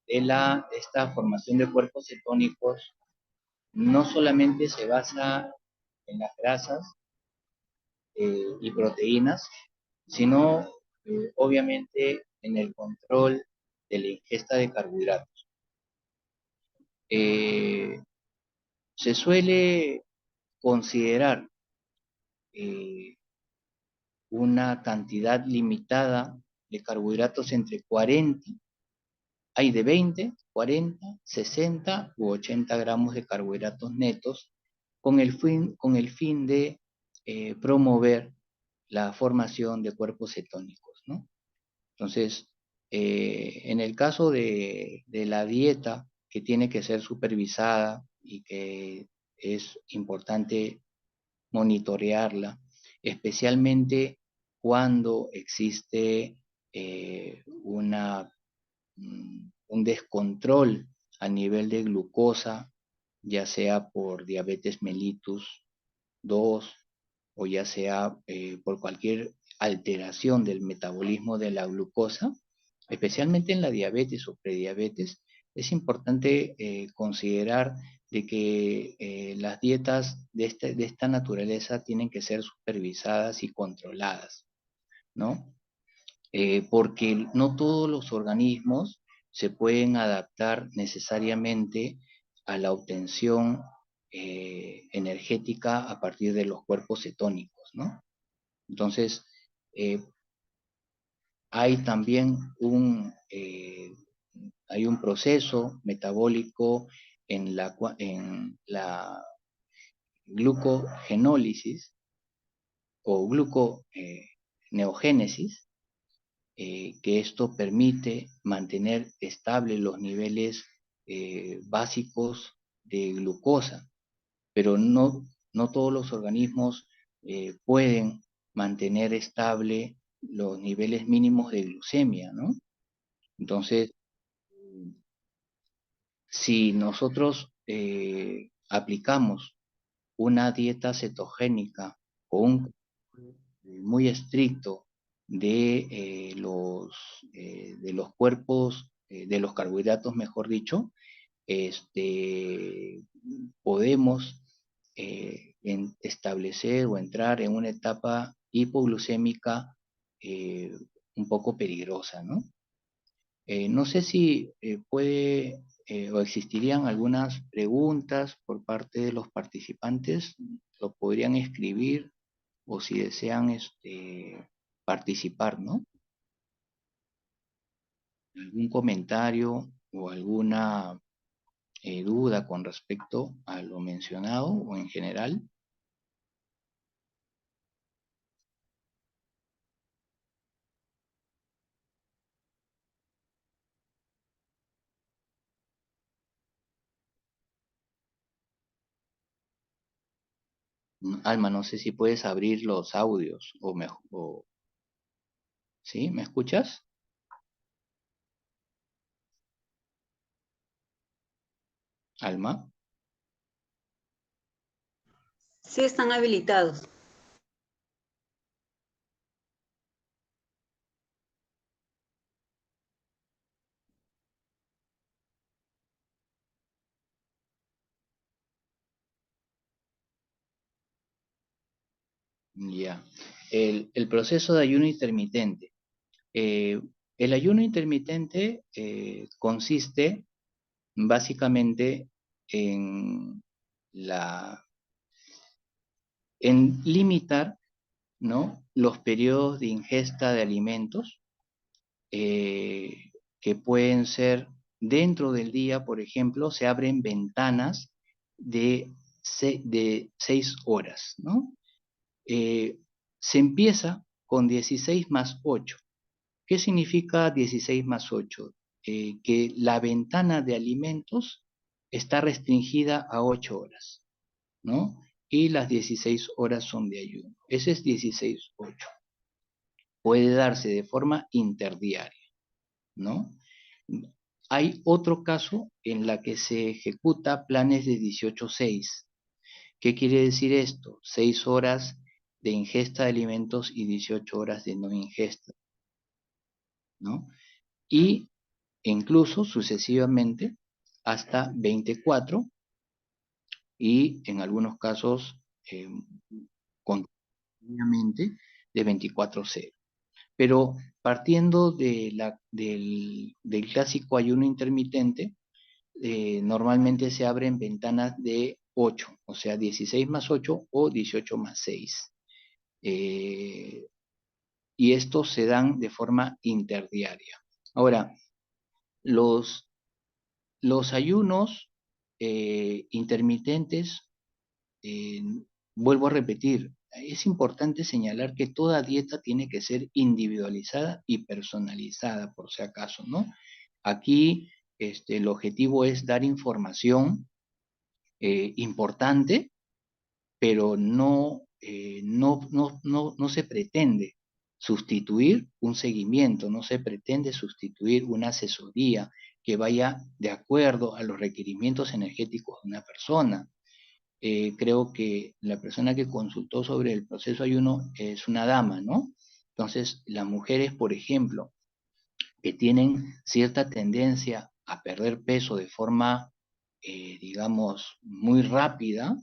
esta formación de cuerpos cetónicos no solamente se basa en las grasas y proteínas, sino obviamente en el control de la ingesta de carbohidratos. Eh, Se suele considerar eh, una cantidad limitada de carbohidratos entre 40, hay de 20, 40, 60 u 80 gramos de carbohidratos netos con el fin de promover la formación de cuerpos cetónicos, ¿no? Entonces, en el caso de la dieta que tiene que ser supervisada y que es importante monitorearla, especialmente cuando existe un descontrol a nivel de glucosa, ya sea por diabetes mellitus 2 o ya sea por cualquier alteración del metabolismo de la glucosa, especialmente en la diabetes o prediabetes, es importante considerar de que las dietas de esta naturaleza tienen que ser supervisadas y controladas, ¿no? Porque no todos los organismos se pueden adaptar necesariamente a la obtención energética a partir de los cuerpos cetónicos, ¿no? Entonces, eh, hay también hay un proceso metabólico en la glucogenólisis o gluconeogénesis, que esto permite mantener estables los niveles básicos de glucosa, pero no todos los organismos pueden mantener estable los niveles mínimos de glucemia, ¿no? Entonces, si nosotros aplicamos una dieta cetogénica o un muy estricto de los cuerpos, de los carbohidratos, mejor dicho, este, podemos establecer o entrar en una etapa hipoglucémica un poco peligrosa, ¿no? No sé si puede o existirían algunas preguntas por parte de los participantes, lo podrían escribir o si desean participar, ¿no? ¿Algún comentario o alguna duda con respecto a lo mencionado o en general? Alma, no sé si puedes abrir los audios o mejor. ¿Sí? ¿Me escuchas? Alma. Sí están habilitados. Ya. El proceso de ayuno intermitente. Eh, el ayuno intermitente consiste básicamente en en limitar, ¿no?, los periodos de ingesta de alimentos que pueden ser dentro del día. Por ejemplo, se abren ventanas de 6 horas, ¿no? Eh, Se empieza con 16 más 8. ¿Qué significa 16 más 8? Que la ventana de alimentos está restringida a 8 horas, ¿no? Y las 16 horas son de ayuno. Ese es 16-8. Puede darse de forma interdiaria, ¿no? Hay otro caso en la que se ejecuta planes de 18-6. ¿Qué quiere decir esto? 6 horas de ingesta de alimentos y 18 horas de no ingesta, ¿no? Y incluso sucesivamente hasta 24 y en algunos casos eh, continuamente de 24-0. Pero partiendo del clásico ayuno intermitente, normalmente se abren ventanas de 8, o sea, 16 más 8 o 18 más 6. Eh, y estos se dan de forma interdiaria. Ahora, los, los ayunos intermitentes, eh, vuelvo a repetir, es importante señalar que toda dieta tiene que ser individualizada y personalizada, por si acaso, ¿no? Aquí el objetivo es dar información importante, pero no se pretende sustituir un seguimiento, no se pretende sustituir una asesoría que vaya de acuerdo a los requerimientos energéticos de una persona. Creo que la persona que consultó sobre el proceso ayuno es una dama, ¿no? Entonces, las mujeres, por ejemplo, que tienen cierta tendencia a perder peso de forma, digamos, muy rápida,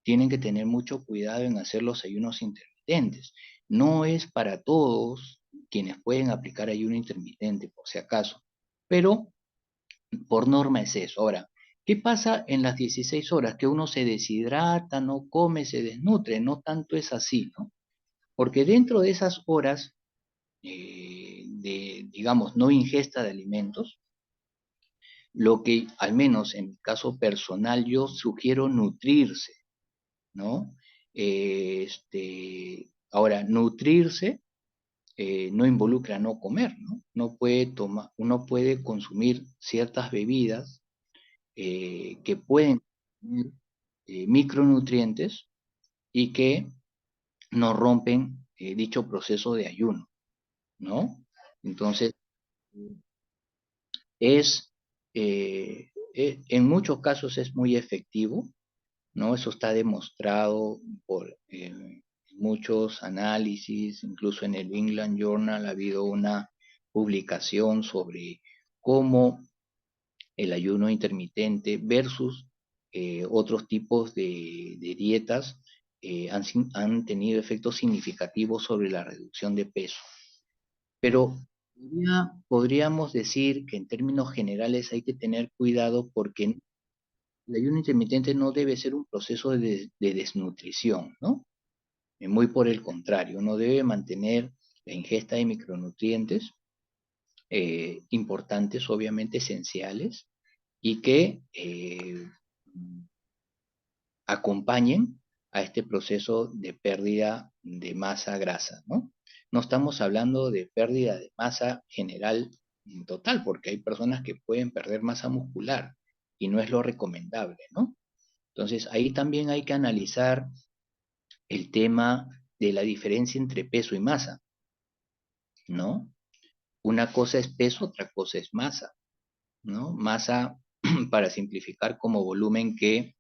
tienen que tener mucho cuidado en hacer los ayunos intermitentes. No es para todos quienes pueden aplicar ayuno intermitente, por si acaso, pero por norma es eso. Ahora, ¿qué pasa en las 16 horas? Que uno se deshidrata, no come, se desnutre. No tanto es así, ¿no? Porque dentro de esas horas digamos, no ingesta de alimentos, lo que al menos en mi caso personal yo sugiero nutrirse, ¿no? Ahora, nutrirse no involucra no comer, ¿no? Uno puede consumir ciertas bebidas que pueden tener micronutrientes y que no rompen dicho proceso de ayuno, ¿no? Entonces, es, en muchos casos es muy efectivo, ¿no? Eso está demostrado por muchos análisis, incluso en el England Journal ha habido una publicación sobre cómo el ayuno intermitente versus otros tipos de dietas han tenido efectos significativos sobre la reducción de peso. Pero podríamos decir que en términos generales hay que tener cuidado porque el ayuno intermitente no debe ser un proceso de desnutrición, ¿no? Muy por el contrario, uno debe mantener la ingesta de micronutrientes importantes, obviamente esenciales, y que acompañen a este proceso de pérdida de masa grasa, ¿no? No estamos hablando de pérdida de masa general total, porque hay personas que pueden perder masa muscular y no es lo recomendable, ¿no? Entonces, ahí también hay que analizar el tema de la diferencia entre peso y masa, ¿no? Una cosa es peso, otra cosa es masa, ¿no? Masa, para simplificar, como volumen que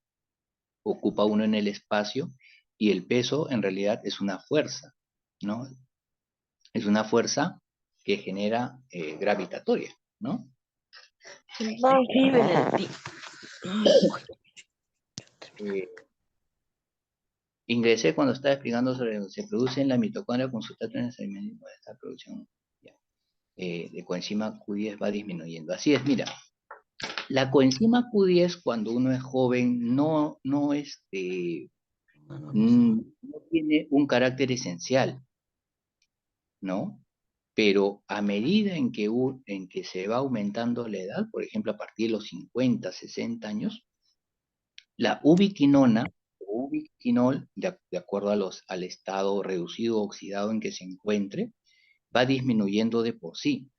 ocupa uno en el espacio, y el peso en realidad es una fuerza, ¿no? Es una fuerza que genera gravitatoria, ¿no? Eh, Ingresé cuando estaba explicando sobre lo que se produce en la mitocondria con sustrato en el segmento de esta producción de coenzima Q10 va disminuyendo. Así es, mira, la coenzima Q10 cuando uno es joven no tiene un carácter esencial, ¿no? Pero a medida en que se va aumentando la edad, por ejemplo, a partir de los 50, 60 años, la ubiquinona o ubiquinol, de acuerdo al estado reducido o oxidado en que se encuentre, va disminuyendo de por sí.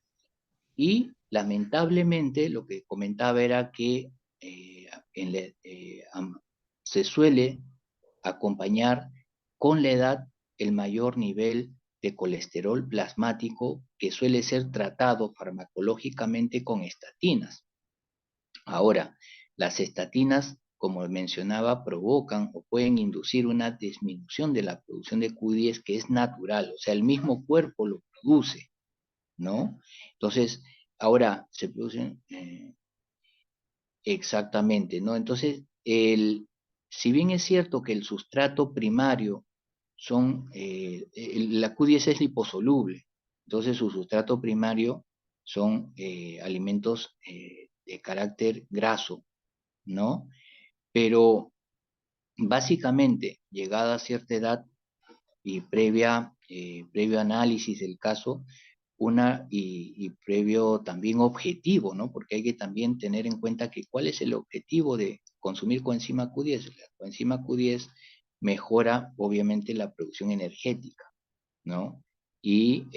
Y lamentablemente lo que comentaba era que se suele acompañar con la edad el mayor nivel de colesterol plasmático que suele ser tratado farmacológicamente con estatinas. Ahora, las estatinas, como mencionaba, provocan o pueden inducir una disminución de la producción de Q10 que es natural, o sea, el mismo cuerpo lo produce, ¿no? Entonces, ahora se producen exactamente, ¿no? Entonces, si bien es cierto que el sustrato primario la Q10 es liposoluble, entonces su sustrato primario son alimentos de carácter graso, ¿no? Pero básicamente, llegada a cierta edad y previo análisis del caso, y previo también objetivo, ¿no? Porque hay que también tener en cuenta que cuál es el objetivo de consumir coenzima Q10. La coenzima Q10 mejora obviamente la producción energética, ¿no? Y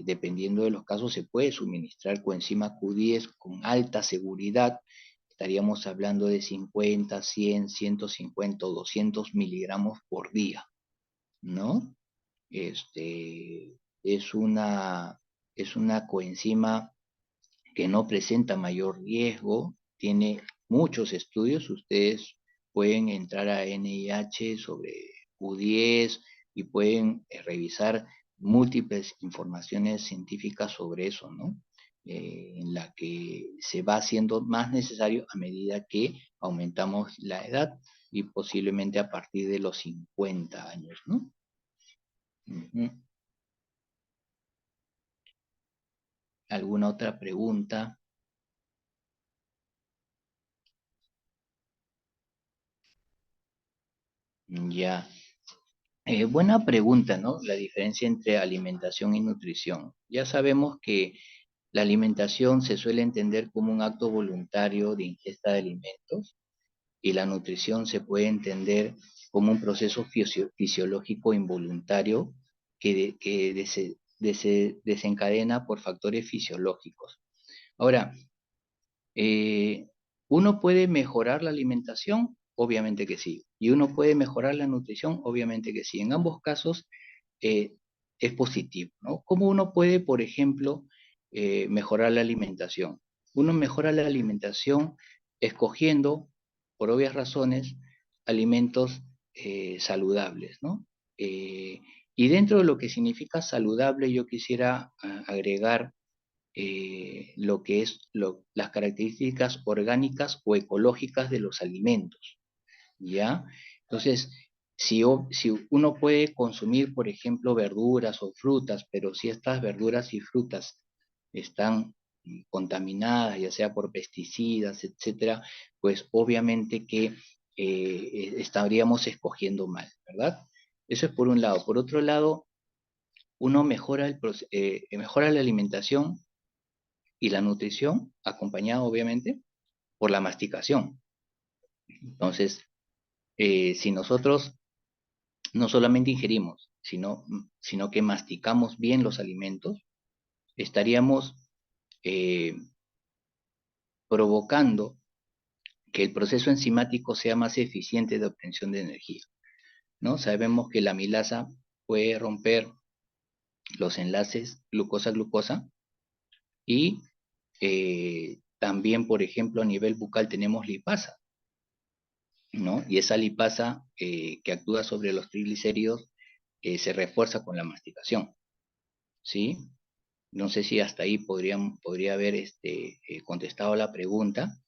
dependiendo de los casos se puede suministrar coenzima Q10 con alta seguridad. Estaríamos hablando de 50, 100, 150 o 200 miligramos por día, ¿no? Este, es una, es una coenzima que no presenta mayor riesgo, tiene muchos estudios, ustedes pueden entrar a NIH sobre Q10 y pueden revisar múltiples informaciones científicas sobre eso, ¿no? En la que se va haciendo más necesario a medida que aumentamos la edad y posiblemente a partir de los 50 años, ¿no? Ujú. ¿Alguna otra pregunta? Ya. Buena pregunta, ¿no? La diferencia entre alimentación y nutrición. Ya sabemos que la alimentación se suele entender como un acto voluntario de ingesta de alimentos y la nutrición se puede entender como un proceso fisiológico involuntario que desencadena por factores fisiológicos. Ahora, eh, ¿uno puede mejorar la alimentación? Obviamente que sí. ¿Y uno puede mejorar la nutrición? Obviamente que sí. En ambos casos eh, es positivo, ¿no? ¿Cómo uno puede, por ejemplo, mejorar la alimentación? Uno mejora la alimentación escogiendo, por obvias razones, alimentos saludables, ¿no? Eh, y dentro de lo que significa saludable, yo quisiera agregar lo que es las características orgánicas o ecológicas de los alimentos, ¿ya? Entonces, Si uno puede consumir, por ejemplo, verduras o frutas, pero si estas verduras y frutas están contaminadas, ya sea por pesticidas, etcétera, pues obviamente que estaríamos escogiendo mal, ¿verdad? Eso es por un lado. Por otro lado, uno mejora la alimentación y la nutrición, acompañado obviamente por la masticación. Entonces, si nosotros no solamente ingerimos, sino que masticamos bien los alimentos, estaríamos eh, provocando que el proceso enzimático sea más eficiente de obtención de energía, ¿no? Sabemos que la amilasa puede romper los enlaces glucosa-glucosa y también, por ejemplo, a nivel bucal tenemos lipasa, ¿no? Y esa lipasa que actúa sobre los triglicéridos se refuerza con la masticación, ¿sí? No sé si hasta ahí podría haber contestado la pregunta.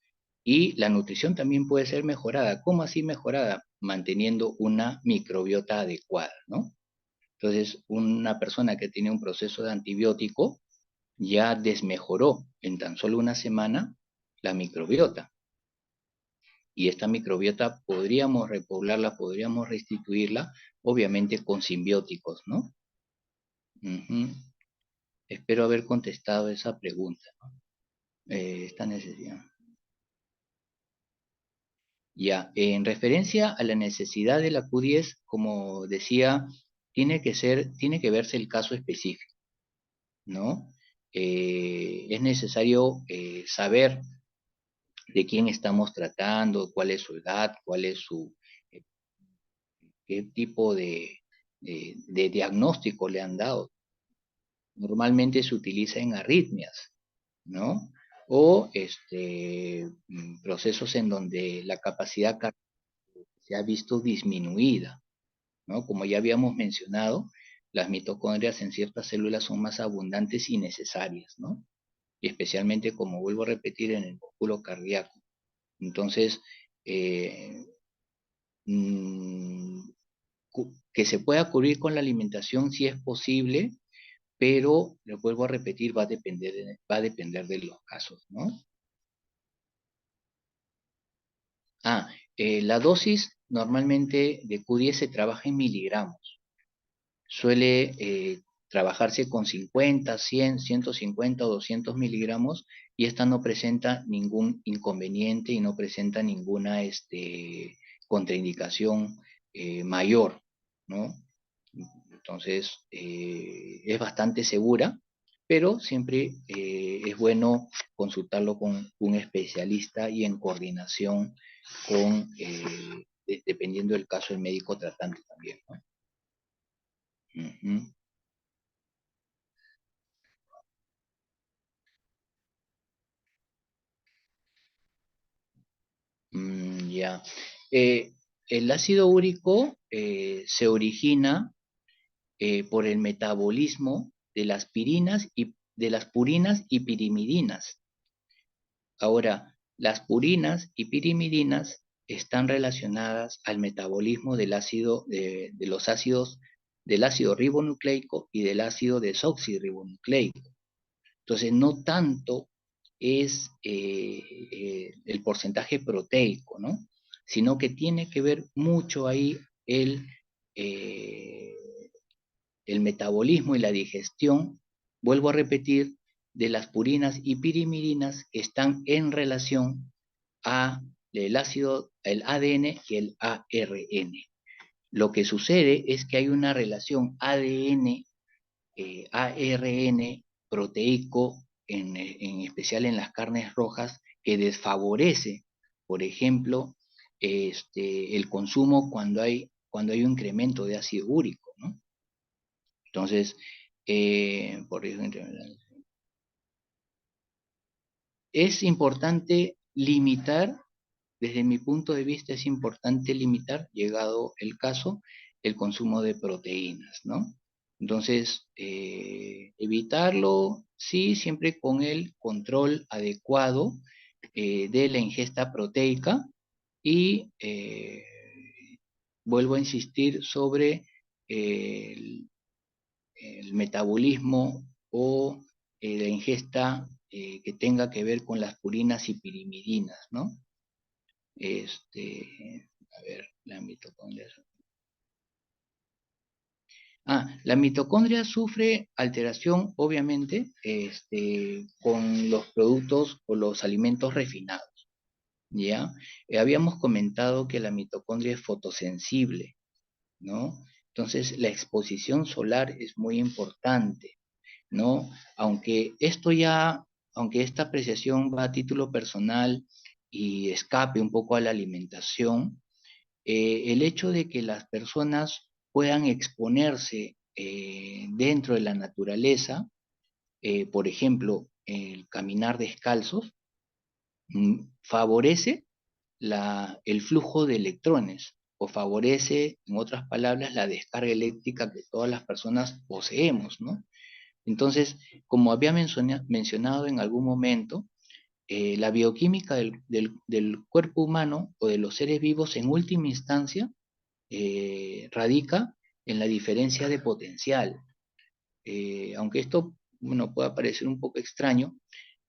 Y la nutrición también puede ser mejorada. ¿Cómo así mejorada? Manteniendo una microbiota adecuada, ¿no? Entonces, una persona que tiene un proceso de antibiótico ya desmejoró en tan solo una semana la microbiota. Y esta microbiota podríamos repoblarla, podríamos restituirla, obviamente con simbióticos, ¿no? Ujú. Espero haber contestado esa pregunta, ¿no? Esta necesidad. Ya, en referencia a la necesidad de la Q10, como decía, tiene que verse el caso específico, ¿no? Es necesario saber de quién estamos tratando, cuál es su edad, eh, qué tipo de diagnóstico le han dado. Normalmente se utiliza en arritmias, ¿no? O procesos en donde la capacidad cardíaca se ha visto disminuida, ¿no? Como ya habíamos mencionado, las mitocondrias en ciertas células son más abundantes y necesarias, ¿no? Y especialmente, como vuelvo a repetir, en el músculo cardíaco. Entonces, eh, mm, que se pueda cubrir con la alimentación si es posible, pero, le vuelvo a repetir, va a depender de los casos, ¿no? Ah, la dosis normalmente de Q10 se trabaja en miligramos. Suele trabajarse con 50, 100, 150 o 200 miligramos y esta no presenta ningún inconveniente y no presenta ninguna contraindicación mayor, ¿no? Entonces, es bastante segura, pero siempre es bueno consultarlo con un especialista y en coordinación con, dependiendo del caso, el médico tratante también, ¿no? Ujú. Ya. Eh, el ácido úrico se origina por el metabolismo de las pirinas y de las purinas y pirimidinas. Ahora, las purinas y pirimidinas están relacionadas al metabolismo del ácido de los ácidos del ácido ribonucleico y del ácido desoxirribonucleico. Entonces, no tanto es el porcentaje proteico, ¿no? Sino que tiene que ver mucho ahí eh, el metabolismo y la digestión, vuelvo a repetir, de las purinas y pirimidinas que están en relación a el ácido, el ADN y el ARN. Lo que sucede es que hay una relación ADN ARN proteico, en especial en las carnes rojas, que desfavorece, por ejemplo, el consumo cuando hay un incremento de ácido úrico, ¿no? Entonces, por ejemplo, es importante limitar, desde mi punto de vista, es importante limitar, llegado el caso, el consumo de proteínas, ¿no? Entonces, evitarlo, sí, siempre con el control adecuado de la ingesta proteica y vuelvo a insistir sobre el metabolismo o la ingesta que tenga que ver con las purinas y pirimidinas, ¿no? A ver, la mitocondria. La mitocondria sufre alteración, obviamente, con los productos o los alimentos refinados, ¿ya? Habíamos comentado que la mitocondria es fotosensible, ¿no? Entonces, la exposición solar es muy importante, ¿no? Aunque esta apreciación va a título personal y escape un poco a la alimentación, el hecho de que las personas puedan exponerse dentro de la naturaleza, por ejemplo, el caminar descalzos, favorece el flujo de electrones o favorece, en otras palabras, la descarga eléctrica que todas las personas poseemos, ¿no? Entonces, como había mencionado en algún momento, la bioquímica del cuerpo humano o de los seres vivos en última instancia radica en la diferencia de potencial. Aunque esto, bueno, pueda parecer un poco extraño,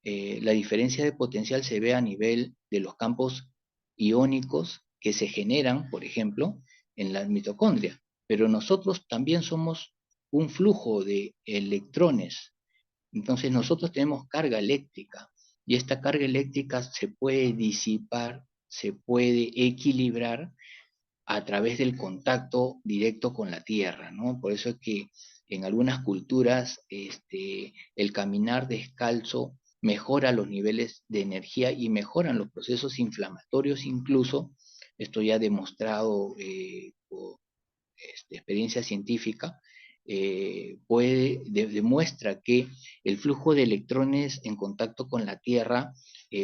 la diferencia de potencial se ve a nivel de los campos iónicos que se generan, por ejemplo, en la mitocondria. Pero nosotros también somos un flujo de electrones. Entonces nosotros tenemos carga eléctrica y esta carga eléctrica se puede disipar, se puede equilibrar a través del contacto directo con la tierra, ¿no? Por eso es que en algunas culturas el caminar descalzo mejora los niveles de energía y mejoran los procesos inflamatorios incluso, esto ya demostrado por experiencia científica, demuestra que el flujo de electrones en contacto con la Tierra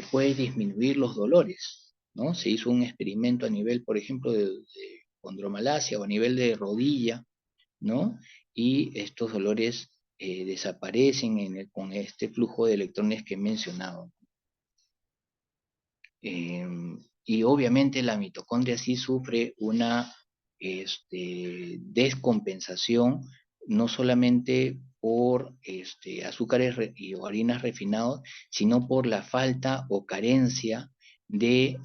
puede disminuir los dolores, ¿no? Se hizo un experimento a nivel, por ejemplo, de condromalacia o a nivel de rodilla, ¿no? Y estos dolores desaparecen con este flujo de electrones que he mencionado. Y obviamente la mitocondria sí sufre una descompensación, no solamente por azúcares y harinas refinados, sino por la falta o carencia de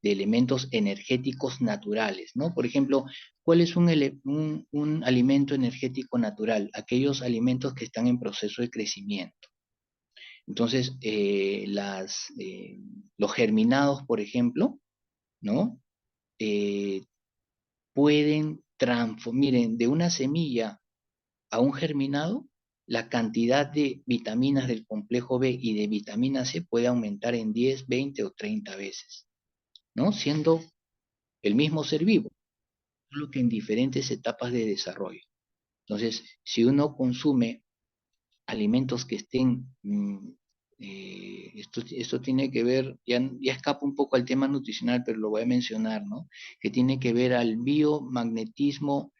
elementos energéticos naturales, ¿no? Por ejemplo, ¿cuál es un alimento energético natural? Aquellos alimentos que están en proceso de crecimiento. Entonces, los germinados, por ejemplo, ¿no? Eh, pueden transformar, miren, de una semilla a un germinado, la cantidad de vitaminas del complejo B y de vitamina C puede aumentar en 10, 20 o 30 veces, ¿no? Siendo el mismo ser vivo, solo que en diferentes etapas de desarrollo. Entonces, si uno consume alimentos que estén, esto tiene que ver, ya escapa un poco al tema nutricional, pero lo voy a mencionar, ¿no? Que tiene que ver al biomagnetismo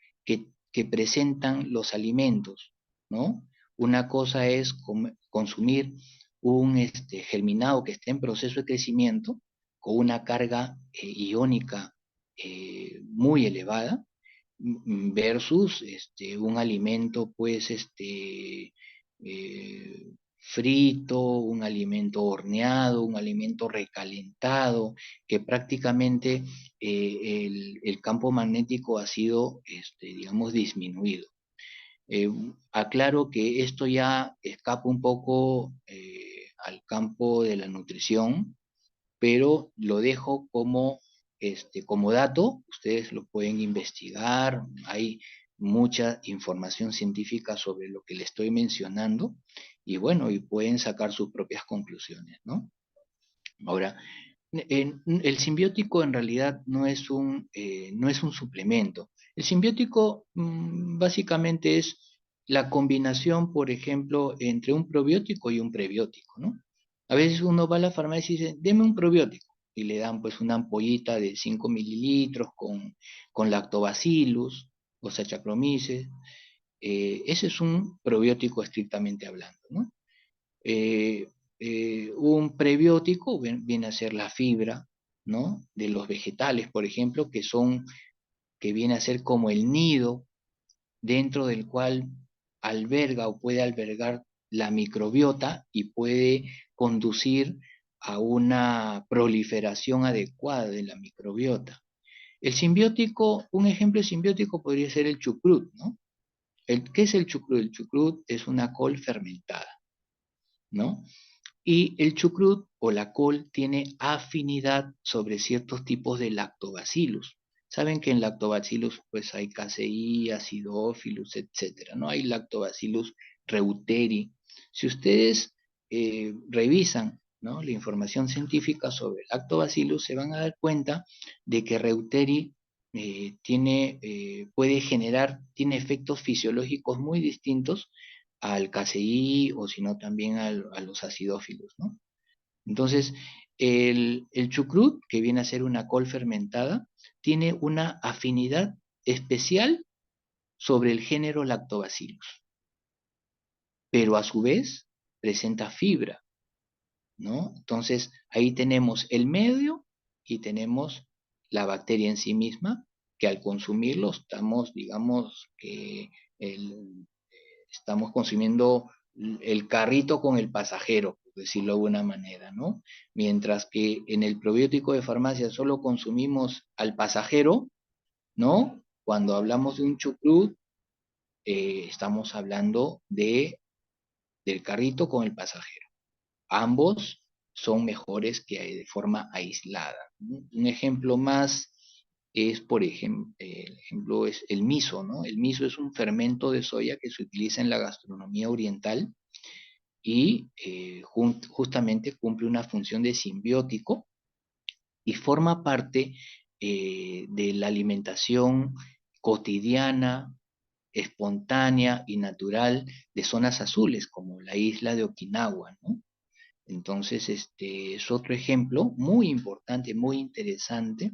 que presentan los alimentos, ¿no? Una cosa es consumir un germinado que esté en proceso de crecimiento con una carga iónica muy elevada versus un alimento pues frito, un alimento horneado, un alimento recalentado, que prácticamente el campo magnético ha sido, digamos, disminuido. Eh, Aclaro que esto ya escapa un poco al campo de la nutrición, pero lo dejo como dato, ustedes lo pueden investigar, hay mucha información científica sobre lo que le estoy mencionando, y bueno, y pueden sacar sus propias conclusiones, ¿no? Ahora, el simbiótico en realidad no es un suplemento. El simbiótico básicamente es la combinación, por ejemplo, entre un probiótico y un prebiótico, ¿no? A veces uno va a la farmacia y dice, deme un probiótico, y le dan pues una ampollita de 5 mililitros con lactobacillus o Saccharomyces. Ese es un probiótico estrictamente hablando, ¿no? Eh, un prebiótico viene a ser la fibra, ¿no? De los vegetales, por ejemplo, que son que viene a ser como el nido dentro del cual alberga o puede albergar la microbiota y puede conducir a una proliferación adecuada de la microbiota. El simbiótico, un ejemplo de simbiótico podría ser el chucrut, ¿no? ¿Qué es el chucrut? El chucrut es una col fermentada, ¿no? Y el chucrut o la col tiene afinidad sobre ciertos tipos de lactobacillus. Saben que en lactobacillus pues hay caseí, acidophilus, etcétera, ¿no? Hay lactobacillus reuteri. Si ustedes revisan, ¿no?, la información científica sobre lactobacillus, se van a dar cuenta de que reuteri tiene efectos fisiológicos muy distintos al caseí o si no también a los acidófilos, ¿no? Entonces, el chucrut, que viene a ser una col fermentada, tiene una afinidad especial sobre el género Lactobacillus, pero a su vez presenta fibra, ¿no? Entonces, ahí tenemos el medio y tenemos la bacteria en sí misma, que al consumirlo estamos, digamos, estamos consumiendo el carrito con el pasajero, por decirlo de alguna manera, ¿no? Mientras que en el probiótico de farmacia solo consumimos al pasajero, ¿no? Cuando hablamos de un chucrut, estamos hablando del carrito con el pasajero. Ambos son mejores que de forma aislada. Un ejemplo más es, por ejemplo, el ejemplo es el miso, ¿no? El miso es un fermento de soya que se utiliza en la gastronomía oriental y justamente cumple una función de simbiótico y forma parte de la alimentación cotidiana, espontánea y natural de zonas azules, como la isla de Okinawa, ¿no? Entonces, este es otro ejemplo muy importante, muy interesante,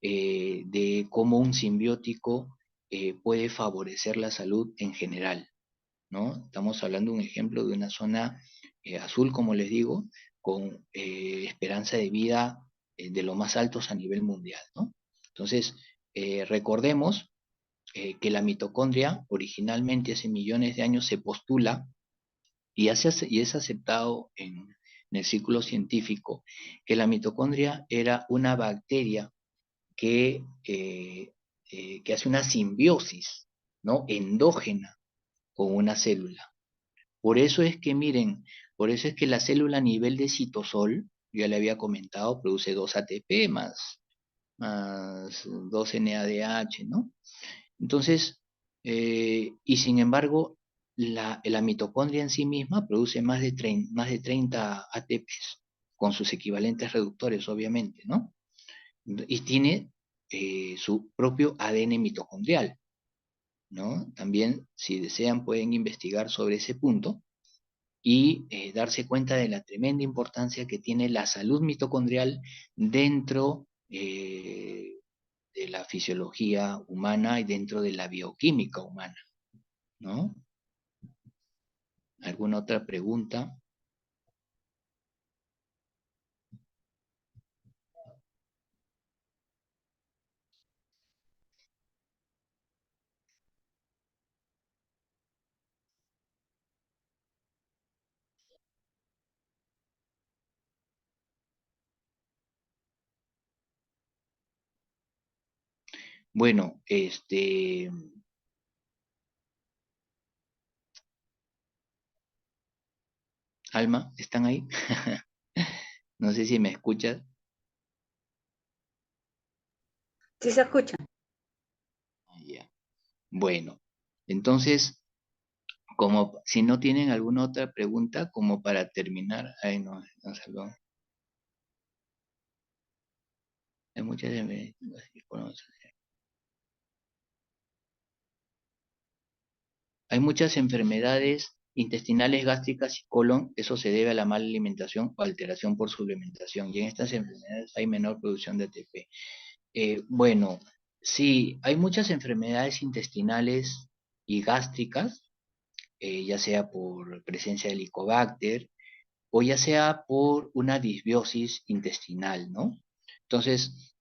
de cómo un simbiótico puede favorecer la salud en general, ¿no? Estamos hablando de un ejemplo de una zona azul, como les digo, con esperanza de vida de los más altos a nivel mundial, ¿no? Entonces, recordemos que la mitocondria originalmente hace millones de años se postula y es aceptado en el círculo científico que la mitocondria era una bacteria que hace una simbiosis, ¿no?, endógena con una célula. Por eso es que, miren, por eso es que la célula a nivel de citosol, ya le había comentado, produce 2 ATP más 2 NADH, ¿no? Entonces, y sin embargo, la mitocondria en sí misma produce más de 30 ATPs, con sus equivalentes reductores, obviamente, ¿no? Y tiene su propio ADN mitocondrial, ¿no? También, si desean, pueden investigar sobre ese punto y darse cuenta de la tremenda importancia que tiene la salud mitocondrial dentro de la fisiología humana y dentro de la bioquímica humana, ¿no? ¿Alguna otra pregunta? Bueno, Alma, ¿están ahí? No sé si me escuchas. Sí se escucha. Ya. Bueno, entonces, como si no tienen alguna otra pregunta, como para terminar, ay, no, no salgo. Hay muchas hay muchas enfermedades intestinales, gástricas y colon. Eso se debe a la mala alimentación o alteración por suplementación. Y en estas enfermedades hay menor producción de ATP. Bueno, sí, hay muchas enfermedades intestinales y gástricas, ya sea por presencia de Helicobacter o ya sea por una disbiosis intestinal, ¿no? Entonces,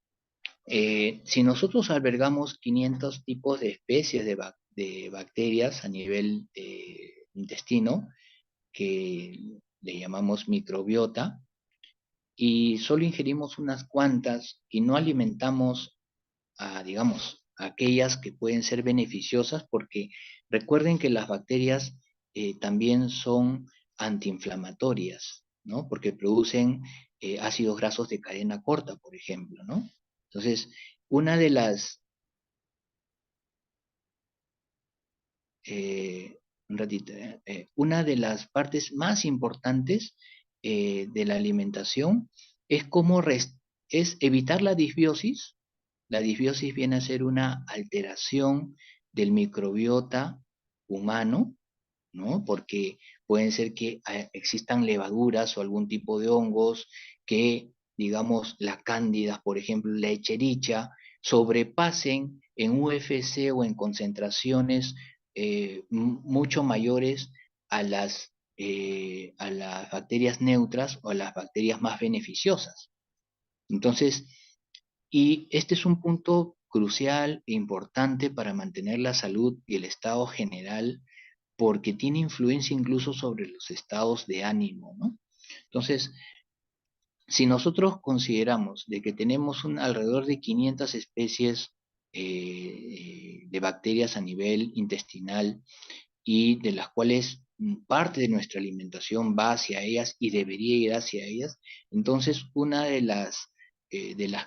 Si nosotros albergamos 500 tipos de especies de bacterias a nivel intestino, que le llamamos microbiota, y solo ingerimos unas cuantas y no alimentamos a, digamos, aquellas que pueden ser beneficiosas, porque recuerden que las bacterias también son antiinflamatorias, ¿no? Porque producen ácidos grasos de cadena corta, por ejemplo, ¿no? Entonces, una de las, un ratito, una de las partes más importantes de la alimentación es es evitar la disbiosis. La disbiosis viene a ser una alteración del microbiota humano, ¿no? Porque pueden ser que existan levaduras o algún tipo de hongos que, digamos, las cándidas, por ejemplo, la Escherichia, sobrepasen en UFC o en concentraciones mucho mayores a las bacterias neutras o a las bacterias más beneficiosas. Entonces, y este es un punto crucial e importante para mantener la salud y el estado general, porque tiene influencia incluso sobre los estados de ánimo, ¿no? Entonces, si nosotros consideramos de que tenemos alrededor de 500 especies de bacterias a nivel intestinal y de las cuales parte de nuestra alimentación va hacia ellas y debería ir hacia ellas, entonces una de las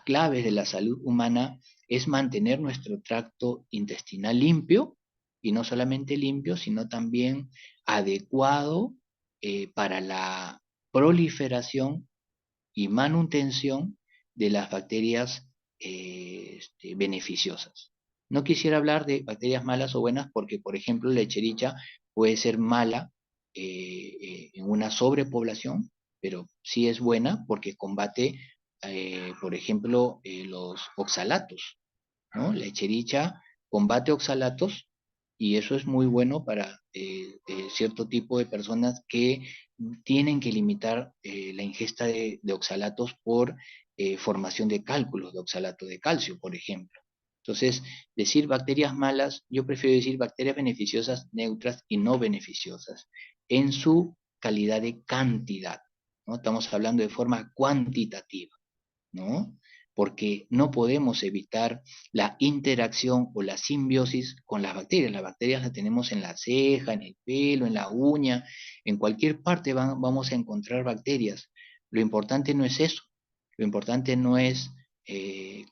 claves de la salud humana es mantener nuestro tracto intestinal limpio, y no solamente limpio, sino también adecuado para la proliferación y manutención de las bacterias beneficiosas. No quisiera hablar de bacterias malas o buenas porque, por ejemplo, la Escherichia puede ser mala en una sobrepoblación, pero sí es buena porque combate, por ejemplo, los oxalatos, ¿no? La Escherichia combate oxalatos y eso es muy bueno para cierto tipo de personas que tienen que limitar la ingesta de oxalatos por formación de cálculos de oxalato de calcio, por ejemplo. Entonces, decir bacterias malas, yo prefiero decir bacterias beneficiosas, neutras y no beneficiosas, en su calidad de cantidad, ¿no? Estamos hablando de forma cuantitativa, ¿no? Porque no podemos evitar la interacción o la simbiosis con las bacterias. Las bacterias las tenemos en la ceja, en el pelo, en la uña, en cualquier parte vamos a encontrar bacterias. Lo importante no es eso, lo importante no es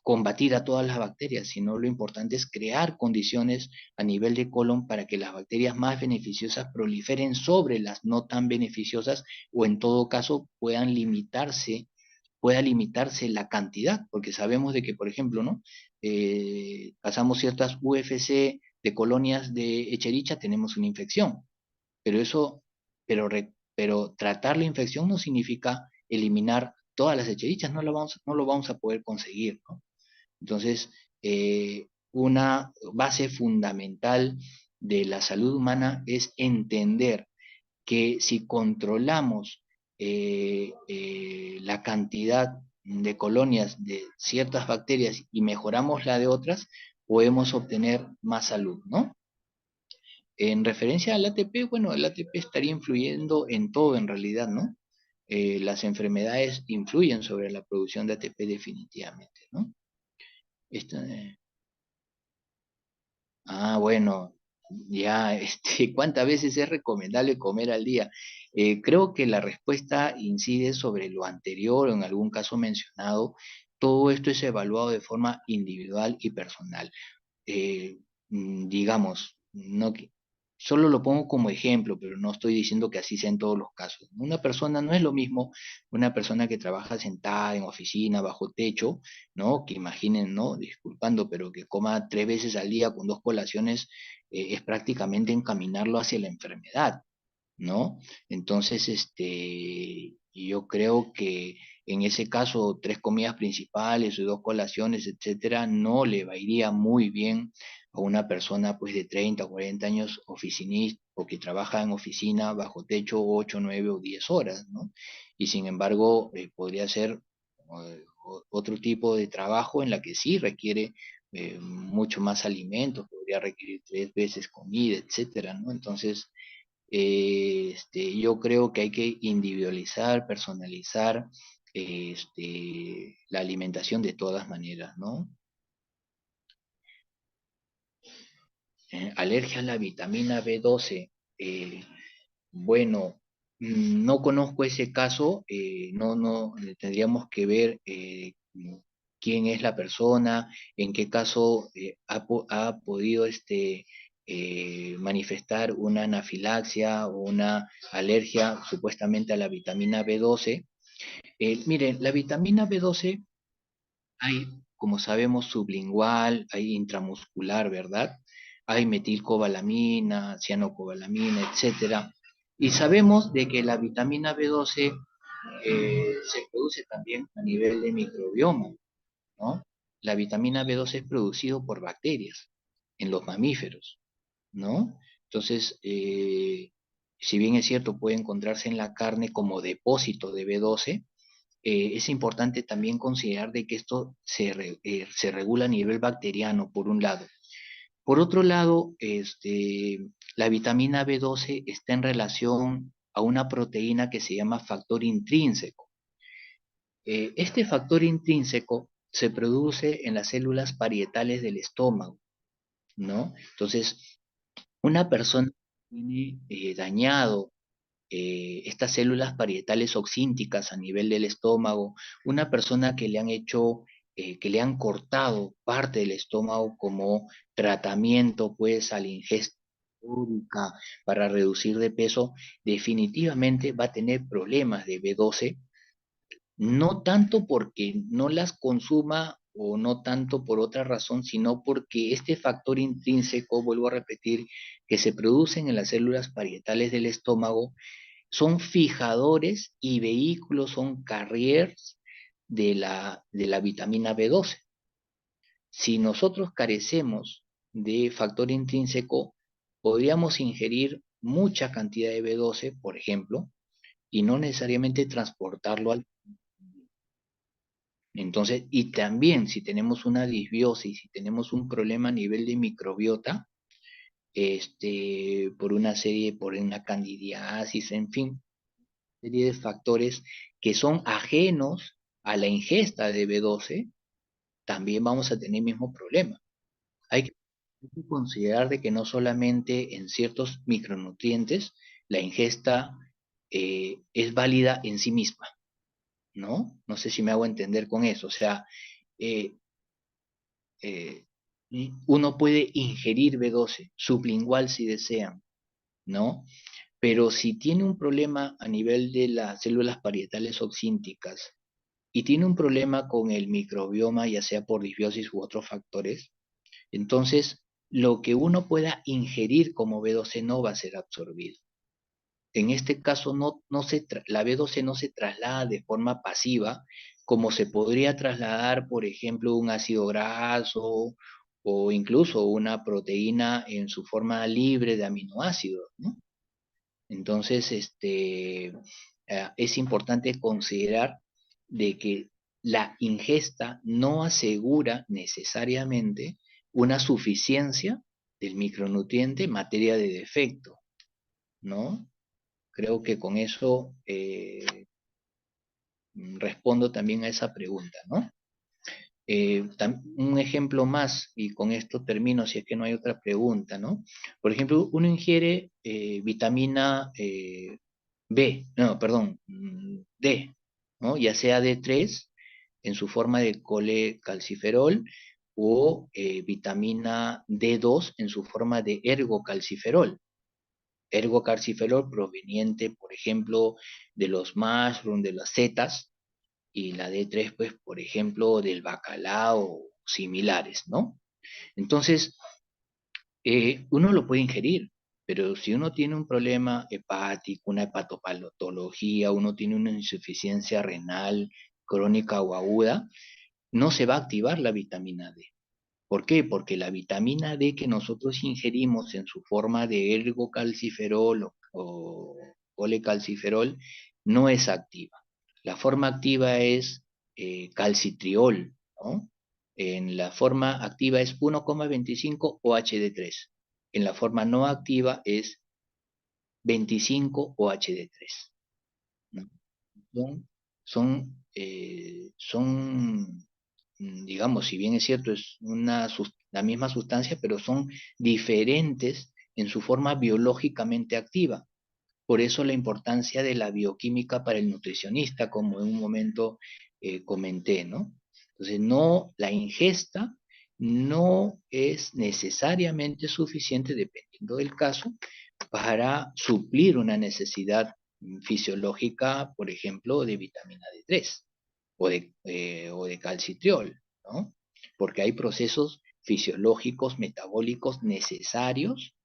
combatir a todas las bacterias, sino lo importante es crear condiciones a nivel de colon para que las bacterias más beneficiosas proliferen sobre las no tan beneficiosas o en todo caso pueda limitarse la cantidad, porque sabemos de que, por ejemplo, ¿no? Pasamos ciertas UFC de colonias de Escherichia, tenemos una infección, pero pero tratar la infección no significa eliminar todas las Escherichias, no lo vamos a poder conseguir, ¿no? Entonces, una base fundamental de la salud humana es entender que si controlamos la cantidad de colonias de ciertas bacterias y mejoramos la de otras, podemos obtener más salud, ¿no? En referencia al ATP, bueno, el ATP estaría influyendo en todo en realidad, ¿no? Las enfermedades influyen sobre la producción de ATP definitivamente, ¿no? Esto, bueno, ya, ¿cuántas veces es recomendable comer al día? Creo que la respuesta incide sobre lo anterior o en algún caso mencionado. Todo esto es evaluado de forma individual y personal. eh, digamos, solo lo pongo como ejemplo, pero no estoy diciendo que así sea en todos los casos. Una persona no es lo mismo una persona que trabaja sentada en oficina, bajo techo, ¿no? Que imaginen, ¿no? Disculpando, pero que coma 3 veces al día con 2 colaciones, es prácticamente encaminarlo hacia la enfermedad, ¿no? Entonces, yo creo que en ese caso, 3 comidas principales o 2 colaciones, etcétera, no le iría muy bien a una persona pues de 30 o 40 años oficinista o que trabaja en oficina bajo techo 8, 9 o 10 horas, ¿no? Y sin embargo, podría ser otro tipo de trabajo en la que sí requiere mucho más alimentos, podría requerir 3 veces comida, etcétera, ¿no? Entonces, yo creo que hay que individualizar, personalizar la alimentación de todas maneras, ¿no? Alergia a la vitamina B12. Bueno, no conozco ese caso, no, tendríamos que ver quién es la persona, en qué caso ha podido manifestar una anafilaxia o una alergia supuestamente a la vitamina B12. Miren, la vitamina B12 hay, como sabemos, sublingual, hay intramuscular, ¿verdad? Hay metilcobalamina, cianocobalamina, etcétera. Y sabemos de que la vitamina B12 se produce también a nivel de microbioma, ¿no? La vitamina B12 es producido por bacterias en los mamíferos, ¿no? Entonces, si bien es cierto, puede encontrarse en la carne como depósito de B12, es importante también considerar de que esto se regula a nivel bacteriano, por un lado. Por otro lado, la vitamina B12 está en relación a una proteína que se llama factor intrínseco. Este factor intrínseco se produce en las células parietales del estómago, ¿no? Entonces, una persona que tiene dañado estas células parietales oxínticas a nivel del estómago, una persona que le han hecho, que le han cortado parte del estómago como tratamiento, pues, a la ingesta calórica para reducir de peso, definitivamente va a tener problemas de B12, no tanto porque no las consuma o no tanto por otra razón, sino porque este factor intrínseco, vuelvo a repetir, que se producen en las células parietales del estómago, son fijadores y vehículos, son carriers de la vitamina B12. Si nosotros carecemos de factor intrínseco, podríamos ingerir mucha cantidad de B12, por ejemplo, y no necesariamente transportarlo al... Entonces, y también si tenemos una disbiosis, si tenemos un problema a nivel de microbiota, por una candidiasis, en fin, serie de factores que son ajenos a la ingesta de B12, también vamos a tener el mismo problema. Hay que considerar de que no solamente en ciertos micronutrientes la ingesta es válida en sí misma, ¿no? No sé si me hago entender con eso. O sea, eh, eh, uno puede ingerir B12, sublingual si desean, ¿no? Pero si tiene un problema a nivel de las células parietales oxínticas y tiene un problema con el microbioma, ya sea por disbiosis u otros factores, entonces lo que uno pueda ingerir como B12 no va a ser absorbido. En este caso, la B12 no se traslada de forma pasiva, como se podría trasladar, por ejemplo, un ácido graso o incluso una proteína en su forma libre de aminoácidos, ¿no? Entonces, es importante considerar de que la ingesta no asegura necesariamente una suficiencia del micronutriente en materia de defecto, ¿no? Creo que con eso respondo también a esa pregunta, ¿no? Un ejemplo más, y con esto termino si es que no hay otra pregunta, ¿no? Por ejemplo, uno ingiere vitamina B, no, perdón, D, ¿no? Ya sea D3 en su forma de colecalciferol o vitamina D2 en su forma de ergocalciferol. Ergocalciferol proveniente, por ejemplo, de los mushrooms, de las setas, y la D3, pues, por ejemplo, del bacalao similares, ¿no? Entonces, uno lo puede ingerir, pero si uno tiene un problema hepático, una hepatopatología, uno tiene una insuficiencia renal crónica o aguda, no se va a activar la vitamina D. ¿Por qué? Porque la vitamina D que nosotros ingerimos en su forma de ergocalciferol o colecalciferol no es activa. La forma activa es calcitriol, ¿no? En la forma activa es 1,25 OHD3. En la forma no activa es 25 OHD3. ¿No? Son, digamos, si bien es cierto, es la misma sustancia, pero son diferentes en su forma biológicamente activa. Por eso la importancia de la bioquímica para el nutricionista, como en un momento comenté, ¿no? Entonces, no, la ingesta no es necesariamente suficiente, dependiendo del caso, para suplir una necesidad fisiológica, por ejemplo, de vitamina D3 o de calcitriol, ¿no? Porque hay procesos fisiológicos, metabólicos necesarios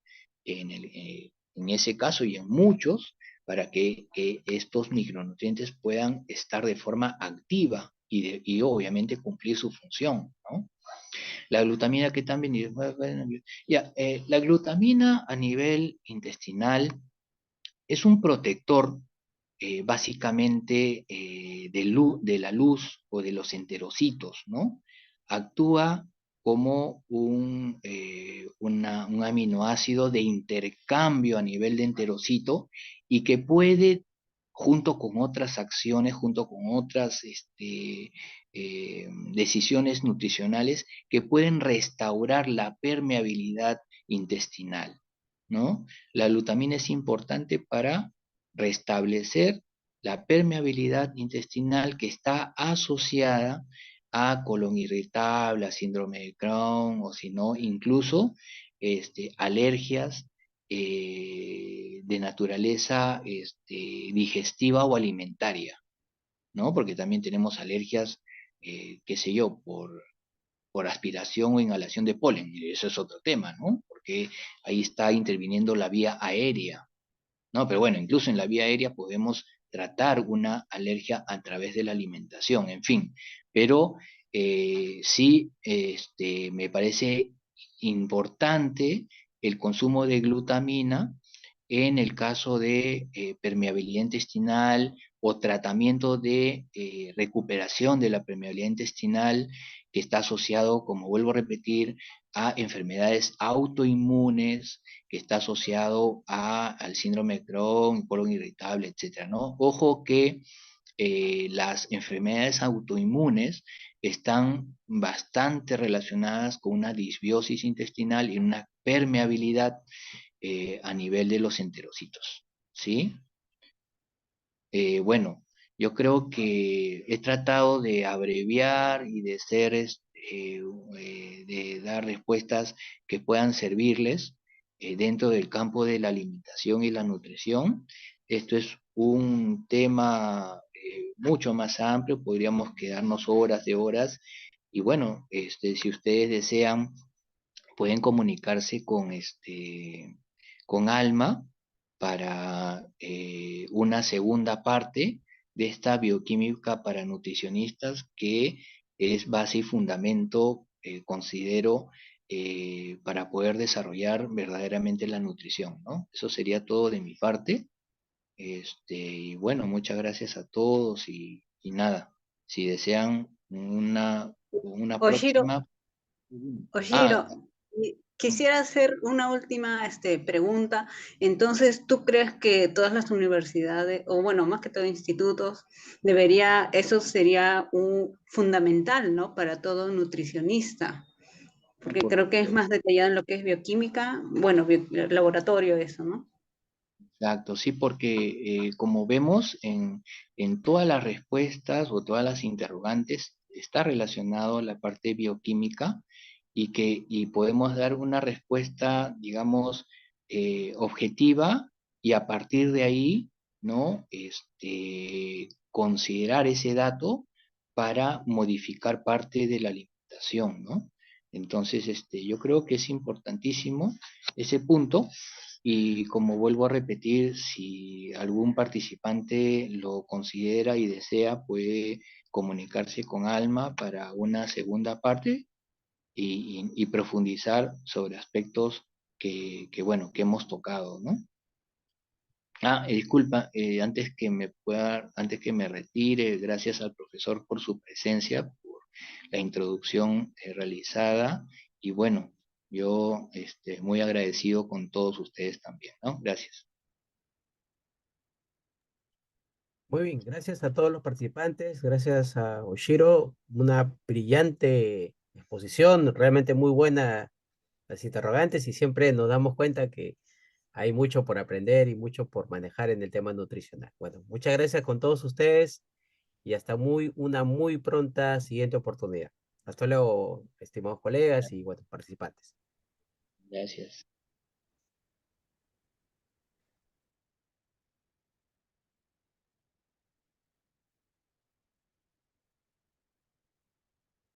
en ese caso y en muchos, para que estos micronutrientes puedan estar de forma activa y obviamente cumplir su función, ¿no? La glutamina que también, ya, la glutamina a nivel intestinal es un protector básicamente de la luz o de los enterocitos, ¿no? Actúa como un aminoácido de intercambio a nivel de enterocito y que puede, junto con otras acciones, junto con otras decisiones nutricionales, que pueden restaurar la permeabilidad intestinal, ¿no? La glutamina es importante para restablecer la permeabilidad intestinal que está asociada a colon irritable, a síndrome de Crohn, o si no, incluso alergias de naturaleza digestiva o alimentaria, ¿no? Porque también tenemos alergias, qué sé yo, por aspiración o inhalación de polen, y eso es otro tema, ¿no? Porque ahí está interviniendo la vía aérea, ¿no? Pero bueno, incluso en la vía aérea podemos tratar una alergia a través de la alimentación, en fin. Pero sí, me parece importante el consumo de glutamina en el caso de permeabilidad intestinal o tratamiento de recuperación de la permeabilidad intestinal que está asociado, como vuelvo a repetir, a enfermedades autoinmunes, que está asociado al síndrome de Crohn, colon irritable, etcétera, ¿no? Ojo que las enfermedades autoinmunes están bastante relacionadas con una disbiosis intestinal y una permeabilidad a nivel de los enterocitos, ¿sí? Bueno, yo creo que he tratado de abreviar y de de dar respuestas que puedan servirles dentro del campo de la alimentación y la nutrición. Esto es un tema mucho más amplio, podríamos quedarnos horas de horas. Y bueno, si ustedes desean, pueden comunicarse con Alma para una segunda parte de esta bioquímica para nutricionistas que es base y fundamento, considero, para poder desarrollar verdaderamente la nutrición, ¿no? Eso sería todo de mi parte. Y bueno, muchas gracias a todos y nada, si desean una Oshiro, próxima. Ah, Oshiro, quisiera hacer una última pregunta. Entonces, ¿tú crees que todas las universidades, o bueno, más que todo institutos, eso sería un fundamental, ¿no? Para todo nutricionista? Porque por creo que es supuesto. más detallado en lo que es bioquímica, bueno, laboratorio, eso, ¿no? Exacto, sí, porque como vemos en todas las respuestas o todas las interrogantes está relacionado la parte bioquímica y podemos dar una respuesta, digamos, objetiva y a partir de ahí, ¿no? Considerar ese dato para modificar parte de la alimentación, ¿no? Entonces, yo creo que es importantísimo ese punto. Y como vuelvo a repetir, si algún participante lo considera y desea, puede comunicarse con Alma para una segunda parte y profundizar sobre aspectos bueno, que hemos tocado, ¿no? Disculpa, antes que me retire, gracias al profesor por su presencia, por la introducción realizada, y bueno, yo muy agradecido con todos ustedes también, ¿no? Gracias. Muy bien, gracias a todos los participantes, gracias a Oshiro, una brillante exposición, realmente muy buena las interrogantes y siempre nos damos cuenta que hay mucho por aprender y mucho por manejar en el tema nutricional. Bueno, muchas gracias con todos ustedes y hasta una muy pronta siguiente oportunidad. Hasta luego, estimados colegas y bueno, participantes. Gracias.